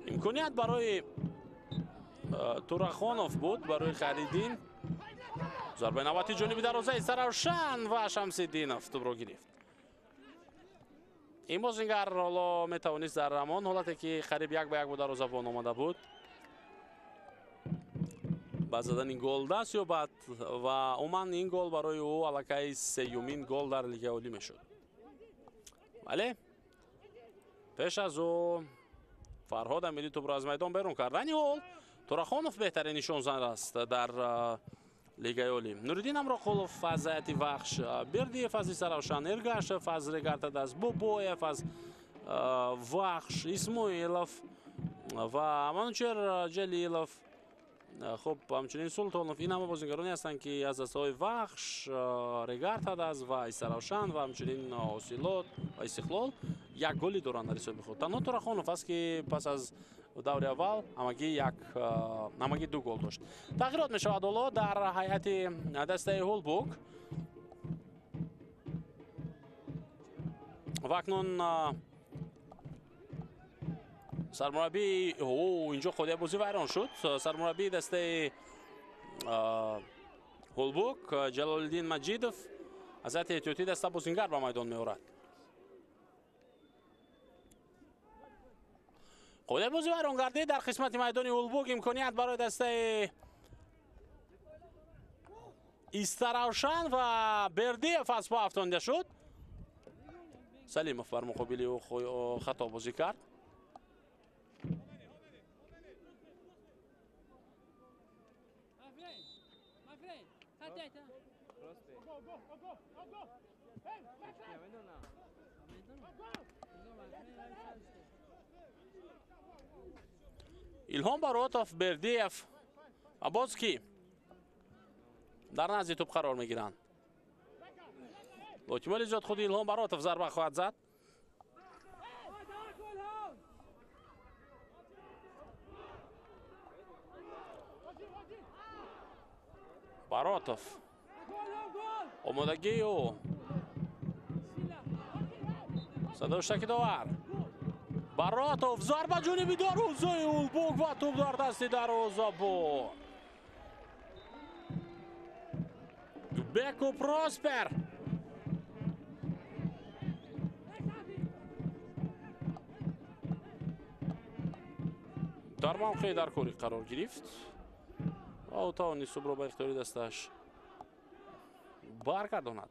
امکانیت برای تورخانوف بود برای خریدین. ضربه نوبتی جانبی دروازه سرافشان و شمس‌الدینوف توپ را گرفت. این بازیگر حالا میتوانست در همان حالتی که قریب 1-1 به دروازه وان آمده بود با زدن این گل دست یابد و عموما این گل برای او الکی سیومین گل در لیگ اولی میشد. ولی پیش از او فرهاد امیدی توپ را از میدان بیرون کرد. در این حال تورخانوف بهترین نشانزن است در لیگ اولی. نوردین امراقلوف از هیئت وخش، بردیف از سرافشان، ارگاشف از رگارت دست، بوبویف از وخش، اسماعیلوف و منوچهر جلیلوف، خب همچنین سلطانوف، این همه بازیگرانی هستند که از دسته‌های وخش، رگارت دست و سرافشان و همچنین اوسیلوت و استقلال یک گلی دارند در حساب خود. تنها تورخانوف است که پس از دور اول همگی 2 گل داشت. تغییرات می شود حالا در هیئت دسته هولبوک. و اکنون سرمربی اینجا خودی بازی ویران شد. سرمربی دسته هولبوک جلالالدین مجیدوف از هیئت احتیاطی دسته بازیگر به میدان میآورد. خودی بازی ویران گردید در قسمت میدان هولبوک. امکانیت برای دسته استراشان و بردیف از پا افتانده شد. سلیموف بر مقابل او خطا بازی کرد. ایلهام براتوف، بردیف و باز کی در نزد توپ قرار میگیرند. با احتمال زیاد خود ایلهام براتوف ضربه خواهد زد. براتوف آمادگی او صدا شکی داور. براتوف ضربه جانبی دروازه هولبوک و توپ در دست دروازه بود. بکو پراسپر در موقع در کوری قرار گرفت و او توانست توپ را به اختیار دستش برگرداند.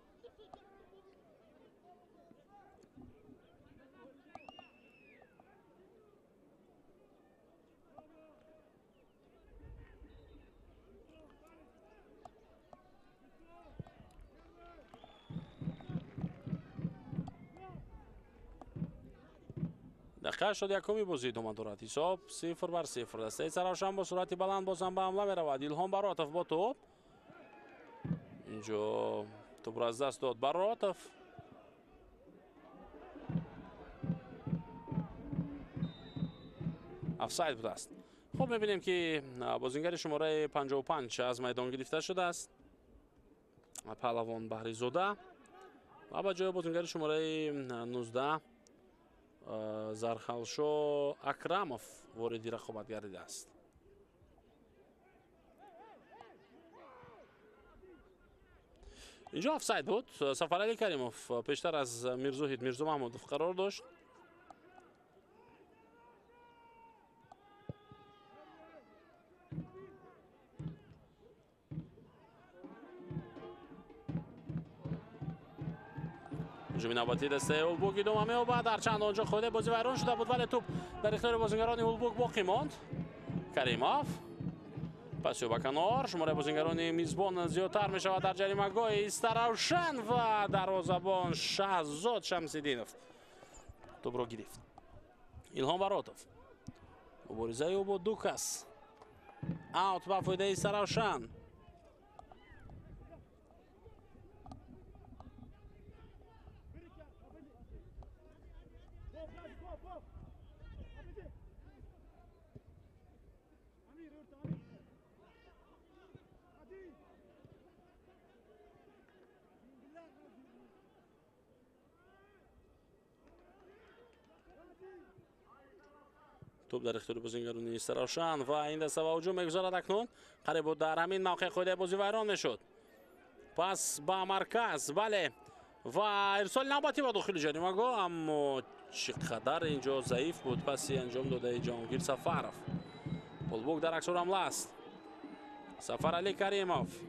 دقیقه 81 بازی ادامه دارد. حساب 0-0. دسته سرافشان با سرعت بلند بازم به حمله میرود. ایلهام براتов با توپ. اینجا توپ را از دست داد براتov. افساید بوده است. خب میبینیم که بازیگر شماره 55 از میدان گرفته شده است. پهلوان بهریزاده و با جای بازیگر شماره 19 زرخالشو اکرامов وارد رقابت گردیده است. اینجا افساید بود. سفرعلی کریموف پیشتر از میرزوهید میرزا محمودov قرار داشت. هجوم نوبتی دسته اولبوک ادامه می‌یابد. هرچند آنجا خود بازی ویران شده بود ولی توپ در اختیار بازیگران اولبوک باقی ماند. کریموف پاس به کنار. شماره بازیگران میزبان زیادتر می‌شود در جریمه‌گاه ایستراوشن و دروازه‌بان شهزاد شمس‌الدینov توپ را گرفت. ایلهام براتov مبارزه او با دوکاس اوت به فایده ایستراوشن. توپ در اختیار بازیگران ایستراوشن و این دسته به هجوم میگذارد. اکنون قریب بود در همین موقع خود بازی ویران میشد. پس با مرکز بله و ارسال نوبتی با داخل جریمه‌گاه اما چقدر اینجا ضعیف بود پسی انجام داده جهانگیر سفرов. اولبوک در عکس حمله است. سفرعلی کریموف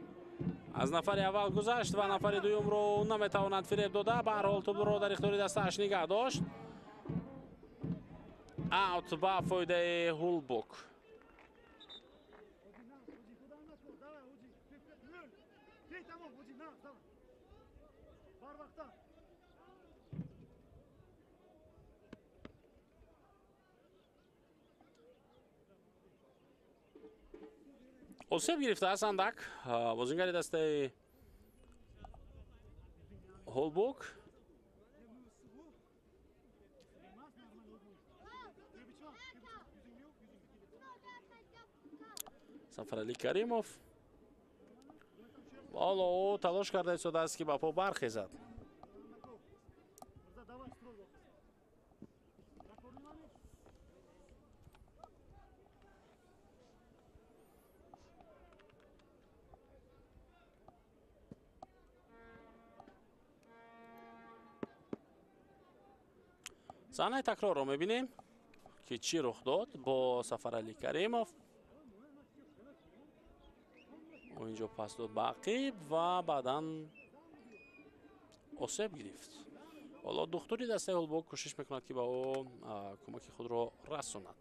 از نفر اول گذشت و نفر دوم رو نمیتواند فریب داده. به هر حال توپ رو در اختیار دستش نگه داشت. اوت با فایده اولبوک. اوسیب گرفته است اندک بازیگر دسته اولبوک. سفرعلی کریموف حالا او تلاش کرده ایستاده است که با پا برخیزد. صحنه تکرار رو میبینیم که چی رخ داد با سفرعلی کریموف. و اینجا پاس داد به عقیب و بعدا اوسیب گرفت. حالا دختری دسته اولبوک کوشش میکند که به او کمک خود را رساند.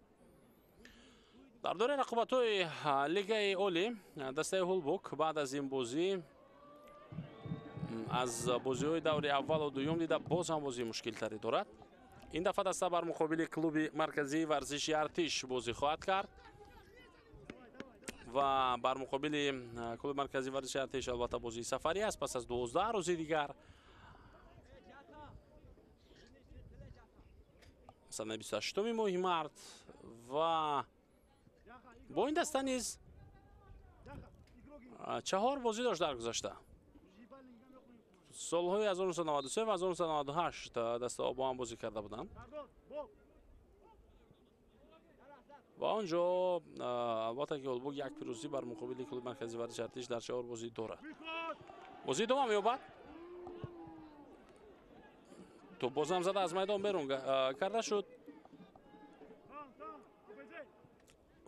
در دوره رقابت‌های لیگ اولی دسته اولبوک بعد از این بازی از بازی‌های دور اول و دوم دیده باز هم بازی مشکل تری دارد. این دفعه دسته بر مقابل کلوب مرکزی ورزشی ارتش بازی خواهد کرد و بر مقابل کلوب مرکزی ورزشی ارتش البته بازی سفری است پس از 12 روز دیگر. سال 28 ماه مارت و با این دسته نیز 4 بازی داشت در گذشته. سالهای 1993 و 1998 دسته با هم بازی کرده بودند و آنجا البته که اولبوک یک پیروزی بر مقابل کلوب مرکزی ورزشی ارتش در 4 بازی دارد. بازی دوم می‌یابد. تو بازم زده از میدان بیرون کرده شد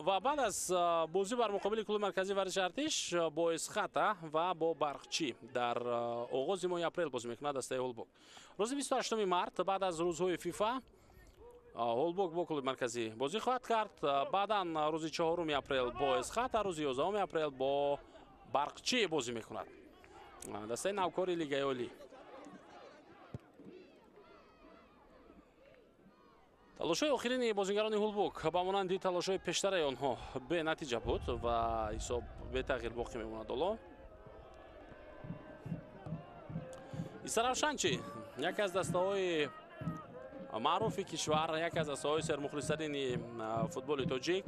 و بعد از بازی بر مقابل کلوب مرکزی ورزشی ارتش با اسخطه و با برقچی در آغاز ماه اپریل بازی میکند دسته اولبوک. روز 28 مارت بعد از روزهای فیفا اولبوک با کلوب مرکزی بازی خواهد کرد. بعدا روز 4 اپریل با اسخطه، روز 11 اپریل با برقچی بازی میکند دسته نوکاری لیگ اولی. талошҳои охирини бозигарони Ҳулбук ба монанди талошҳои пештараи онҳо бенатиҷа буд ва ҳисоб бетағйир боқӣ мемонад. ҳоло Исаравшан чӣ? яке аз дастаҳои маъруфи кишвар, яке аз дастаҳои сермухлисарини футболи тоҷик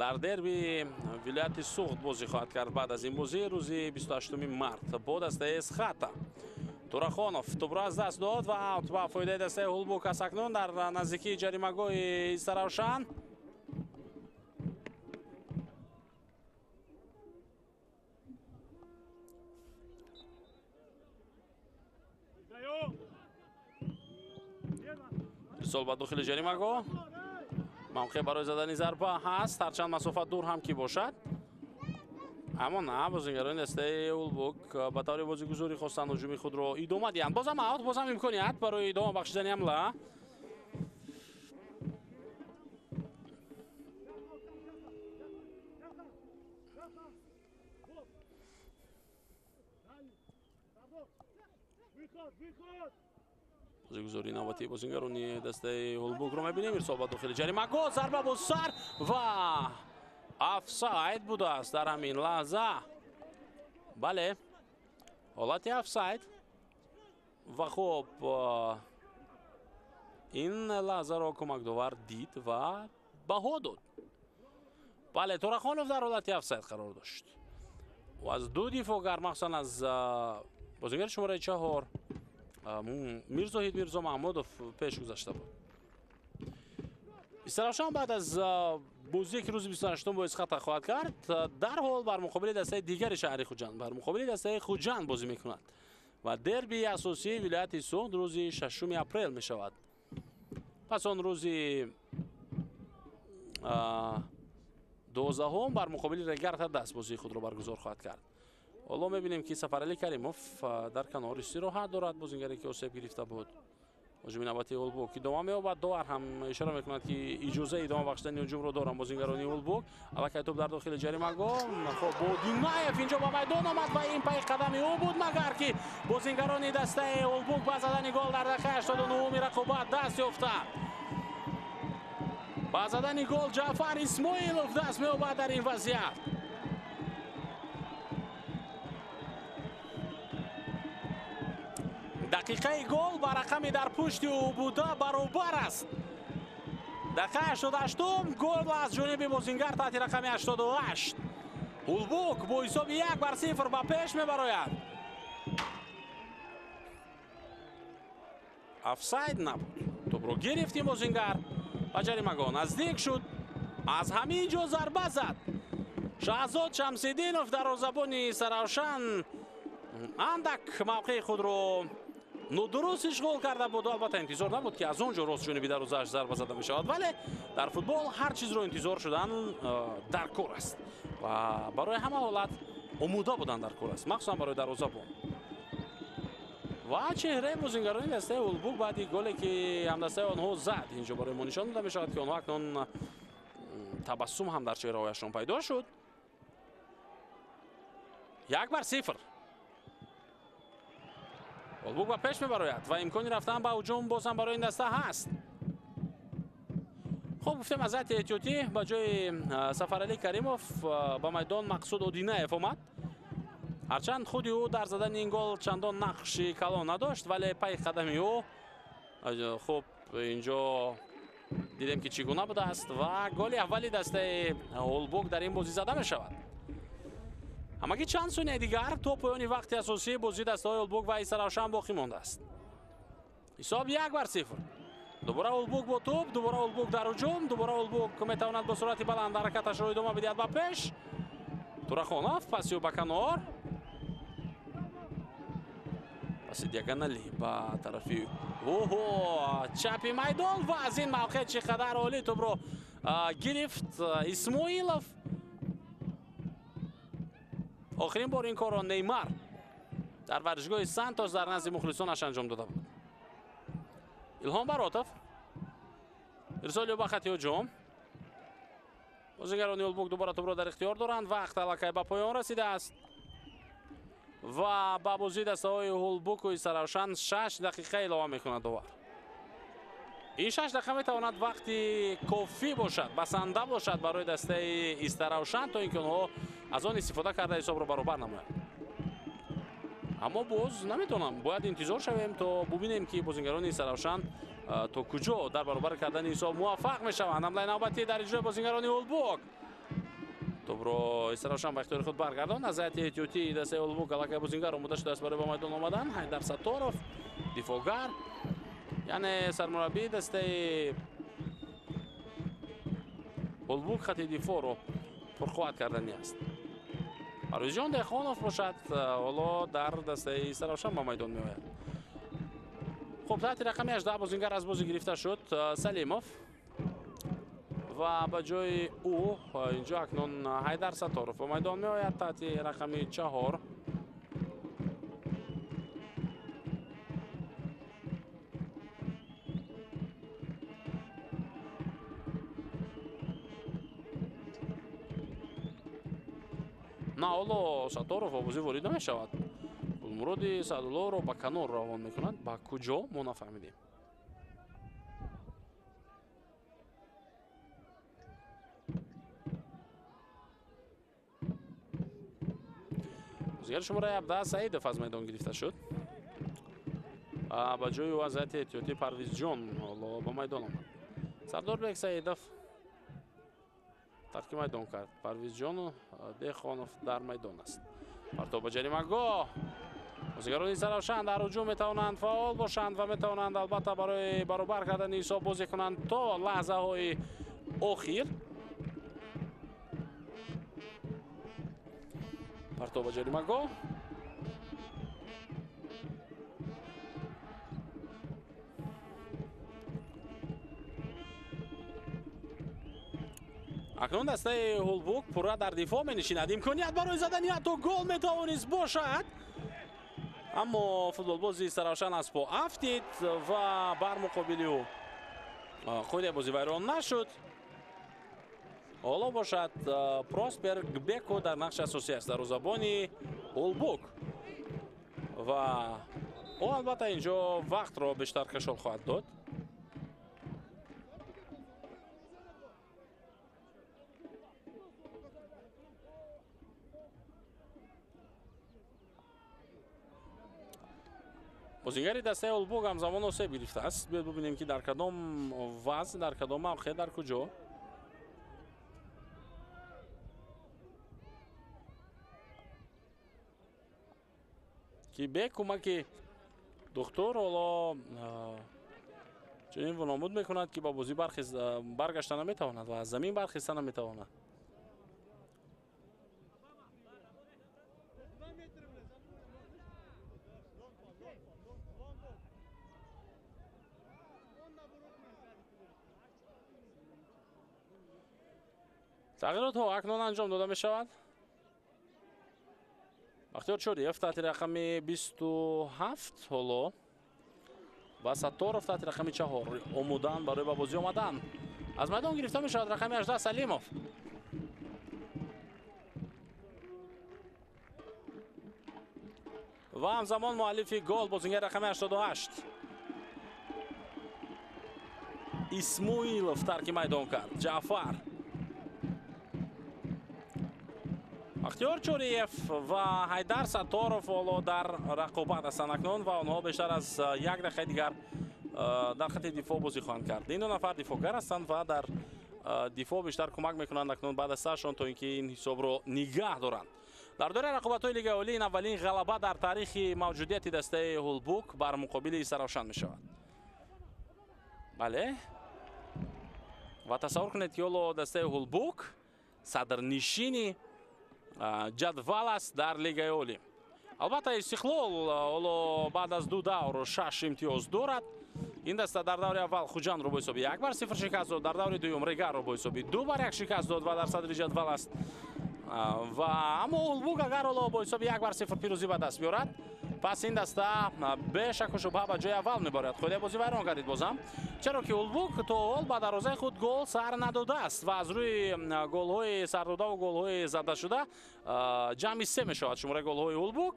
дар дерби вилояти Суғд бозӣ хоҳад кард. Баъд аз ин бозӣ рӯзи 28 март бо дастаи Схата Турахонов тӯбро аз даст дод ва аут ба фоидаи дастаи Ҳулбук аст акнун дар наздикии ҷаримагоҳи Исаравшан. ирсол ба дохили ҷаримагоҳ, мавқеъ барои задани зарба ҳаст, ҳарчанд масофа дур ҳам ки бошад. аммо на, бозигарони дастаи Ҳулбук ба таври бозигузорӣ хостанд ҳуҷуми худро идома диҳанд. Бозам аут, бозам имконият барои идома бахшидани ҳамла. бозигузори навбатии бозигарони дастаи Ҳулбукро мебинем. ирсол ба дохили ҷаримагоҳ, зарба бо сар ва офсайд будааст дар ҳамин лаҳза. бале, ҳолати офсайд ва хуб ин лаҳзаро кӯмакдовар дид ва баҳо дод. бале, Турахонов дар ҳолати офсайд қарор дошт ва аз ду дифоъгар махсусан аз бозигари шумораи 4 Мирзоҳид Мирзо Маҳмудов пеш гузашта буд. Исаравшан баъд аз бозие ки рӯзи 28 бо Исхата хоҳад кард, дарҳол бар муқобили дастаи дигари шаҳри Хуҷанд, бар муқобили дастаи Хуҷанд бозӣ мекунад ва дербии асосии вилояти Суғд рӯзи 6 апрел мешавад. пас он рӯзи 12 бар муқобили Регарта даст бозии худро баргузор хоҳад кард. ҳоло мебинем ки Сафаралӣ Каримов дар канор истироҳат дорад. бозигаре ки осеб гирифта буд. ҳуҷуми навбати Ҳулбук идома меёбад. довар ҳам ишора мекунад ки иҷозаи идома бахшидани ҳуҷумро доранд бозигарони Ҳулбук. аллакай тӯб дар дохили ҷаримагоҳ. хоб бо Динаев инҷо ба майдон омад ва ин пайи қадами ӯ буд, магар ки бозигарони дастаи Ҳулбук ба задани гол дар дақиқаи 89 рақобат даст ёфтанд. ба задани гол Ҷаъфар Исмоилов даст меёбад дар ин вазъият. дақиқаи гол ба рақами дар пушти ӯ буда баробар аст. дақиқаи 88 гол аз ҷониби бозингар таҳти рақами 88. Ҳулбук бо ҳисоби 1-0 ба пеш мебарояд. офсайд набуд. тӯбро гирифтим бозингар ба ҷаримагоҳ наздик шуд. аз ҳамин ҷо зарба зад. Шаҳзод Шамсиддинов дарвозабони Исаравшан андак мавқеи худро нодуруст ишғол карда буд. албатта интизор набуд ки аз он ҷо рост ҷониби дарвозааш зарба зада мешавад, вале дар футбол ҳар чизро интизор шудан дар кор аст ва барои ҳама ҳолат омода будан дар кор аст, махсусан барои дарвозабон. ва чеҳраи бозигарони дастаи Ҳулбук баъди голе ки ҳамдастаи онҳо зад инҷо барои мо нишон дода мешавад ки онҳо акнун табассум ҳам дар чеҳраҳояшон пайдо шуд. 1-0. Ҳулбук ба пеш мебарояд ва имкони рафтан ба ҳуҷум бозам барои ин даста ҳаст. хуб, гуфтем аз ҳайати эҳтиётӣ ба ҷои Сафаралӣ Каримов ба майдон Мақсуд Одинаев омад. ҳарчанд худи ӯ дар задани ин гол чандон нақши калон надошт, вале пайи қадами ӯ хуб инҷо дидем ки чӣ гуна будааст ва голи аввали дастаи Ҳулбук дар ин бозӣ зада мешавад. ҳамагӣ чанд сонияи дигар то поёни вақти асосии бозии дастаҳои Ҳулбук ва Исаравшан боқӣ мондааст. ҳисоб 1-0. дубора Ҳулбук бо тӯб, дубора Ҳулбук дар ҳуҷум, дубора Ҳулбук метавонад бо суръати баланд ҳаракаташро идома бидиҳад ба пеш. Турахонов паси ӯ ба канор. паси диаганалӣ ба тарафи чапи майдон ва аз ин мавқеъ чӣ қадар олӣ тӯбро гирифт Исмоилов. охирин бор ин корро Неймар дар варзишгоҳи Сантос дар назди мухлисонаш анҷом дода буд. Илҳом Баротов. ирсоли ӯ ба хати ҳуҷум. бозигарони Ҳулбук дубора тӯбро дар ихтиёр доранд. вақт аллакай ба поён расидааст ва ба бозии дастаҳои Ҳулбуку Исаравшан 6 дақиқа илова мекунад довар. این 6 دقیقه میتواند وقتی کافی باشد، بسنده باشد برای دسته استراوشن تا اینکه اونها از آن استفاده کرده حساب رو برابر نماید. اما باز نمیتونم، باید انتظار شویم تا ببینیم که بازیگران استراوشن تا کجا در برابر کردن حساب موفق میشوند. حمله نوبتی در اجرای بازیگران اولبوک. توپ رو استراوشن به اختیار خود برگرداند. از هیئت احتیاطی دسته اولبوک علاقه بازیگر آماده شده است برای به میدان آمدن. حیدر ستارов دفاعگر، یعنی سرمربی دسته اولبوک خط دفاع رو پرقوت کردنی است. پرویزیون دهخانوف باشد، حالا در دسته استراوشن به میدان میآید. خب تحت رقم 18 بازیگر از بازی گرفته شد سلیموف و به جای او اینجا اکنون حیدر ستارов به میدان میآید تحت رقم 4. نه حالا ستارов با بازی وارد نمیشود. گلمرود سعدالله رو به کنار روان میکنند. به کجا ما نفهمیدیم. بازیگر شماره 17 سعیدов از میدان گرفته شد. به جای او از هیئت احتیاطی پرویز جان حالا به میدان آمد. سرداربек سعیدов ترک میدان کرد. پرویز جان و دهخانوف در میدان است. پرتاب به جریمه‌گاه. بازیگران استراوشن در هجوم میتوانند فعال باشند و میتوانند البته برای برابر کردن حساب بازی کنند تا لحظه های آخر. پرتاب به جریمه‌گاه. اکنون دسته اولبوک پورا در دفاع می نشیند. امکانیت برای زدن حتی گل میتوانست باشد، اما فوتبال بازی استراوشن از پا افتید و بر مقابل او خود بازی ویران نشد. حالا باشد پراسپر گبکو در نقش اساسی است در زبانی اولبوک و او البته اینجا وقت را بیشتر کشال خواهد داد. بازیگری دسته اولبوک هم زمان آسیب گرفته است. بیاید ببینیم که در کدام وضع، در کدام موقع، در کجا. که به کمک دکتر حالا چنین ونامود میکند که با بازی برگشتن نمیتواند و از زمین برخیستن نمیتواند. تغییرات ها اکنون انجام داده می شود. بختیار چوریف تحت رقم 27 حالا و ستارov تحت رقم 4 آمودن برای به بازی آمدن. از میدان گرفته می شود رقم 18 سلیموف. و همزمان مؤلف گل بازیگر رقم 88 اسماعیلوف ترک میدان کرد. جعفر، بختیار چوریف و حیدر ستارov حالا در رقابت هستند اکنون و آنها بیشتر از 1 دقیقه دیگر در خط دفاع بازی خواهند کرد. این دو نفر دفاعگر هستند و در دفاع بیشتر کمک میکنند اکنون بعد از سرشان تا اینکه این حساب رو نگه دارند. در دوره رقابت‌های لیگ اولی این اولین غلبه در تاریخ موجودیت دسته اولبوک بر مقابل استراوشن می شود. بله و تصور کنید که دسته اولبوک صدرنشین جدول است در لیگ اولی. البته استقلال بعد از 2 دور 6 امتیاز دارد. این دسته در دور اول خوجان رو با حساب 1-0 شکست داد، در دور دوم ریگر رو با حساب 2-1 شکست داد و در صدر جدول است. و اما اولبوک اگر با حساب 1-0 پیروزی به دست بیارد پس این دسته به شک و شبهه به جای اول میبرد. خود بازی ویران کردید بازم، چرا که اولبوک تا حال به دروازه خود گل سر نداده است و از روی گل‌های سر داده و گل‌های زده شده جمعی 3 میشود شماره گل‌های اولبوک.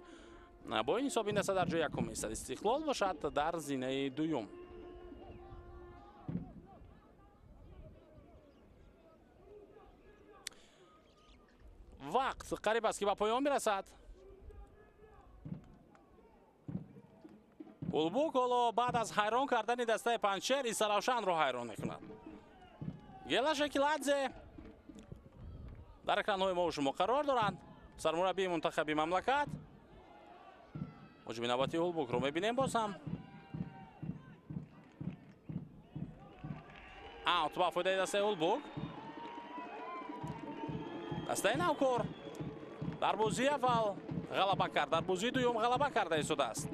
با این حساب این دسته در جای یکم ایستد. استقلال باشد در زینه دوم. вақт қариб аст ки ба поён бирасад. Улбук ҳоло баъд аз ҳайрон кардани дастаи Панчер Исаравшанро ҳайрон мекунад. Гела Шакиладзе дар экранҳои мо шумо қарор доранд. Сармураббии мунтахаби мамлакат. ҳуҷуми навбати Улбукро мебинем боз ҳам. Аут ба фоидаи дастаи Улбук. дастаи навкор дар бозии аввал ғалаба кард, дар бозии дуюм ғалаба карда истодааст.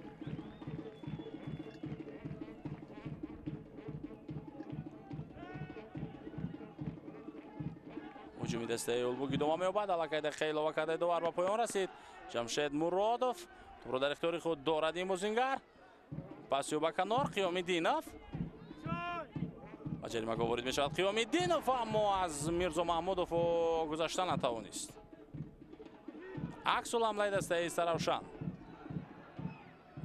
ҳуҷуми дастаи Улбук идома меёбад. аллакай дақиқа илова кардаи довар ба поён расид. ҷамшед Муродов тӯбро дар ихтиёри худ дорад ин бозингар. пас ёба канор Қиёмиддинов ба ҷаримаго ворид мешавад. Қиёмиддинов аммо аз Мирзо Маҳмудов гузашта натавонист. аксул ҳамлаи дастаи Саравшан.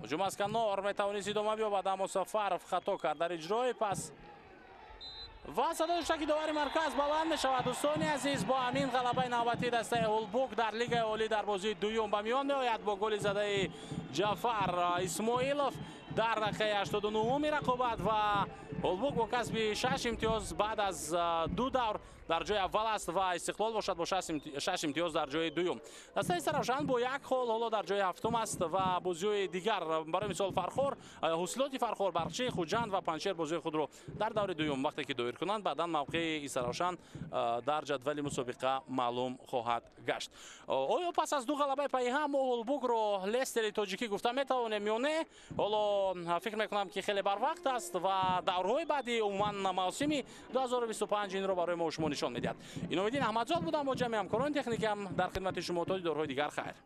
ҳуҷум аз канор метавонист идома биёбад, аммо Сафаров хато кард дар иҷрои пас. ва садои штаки довари марказ баланд мешавад. дӯстони азиз, бо ҳамин ғалабаи навбатии дастаи Улбук дар Лигаи олӣ дар бозии дуюм ба миён меояд бо голи задаи Ҷафар Исмоилов дар дақиқаи 89-уми рақобат ва Улбук бо касби 6 имтиёз баъд аз 2 давр дар ҷои аввал аст ва Истиқлол бошад бо 6 имтиёз дар ҷои дуюм. дастаи Саравшан бо 1 хол ҳоло дар ҷои ҳафтум аст ва бозиҳои дигар барои мисол Фархор, ҳусилоти Фархор, Барқчӣ, Хуҷанд ва Панчер бозиҳои худро дар даври дуюм вақте ки доир кунанд, баъдан мавқеи Саравшан дар ҷадвали мусобиқа маълум хоҳад гашт. оё пас аз 2 ғалабаи пайҳам Улбукро Лестери тоҷикӣ гуфта метавонем ё не? ҳоло фикр мекунам ки хеле барвақт аст ва даврҳои баъди умуман мавсими 2025 инро барои мо шумо нишон медиҳад. Иномиддин Аҳмадзод будам бо ҷамъи ҳамкорони техникам дар хидмати шумо. то дидорҳои дигар хайр.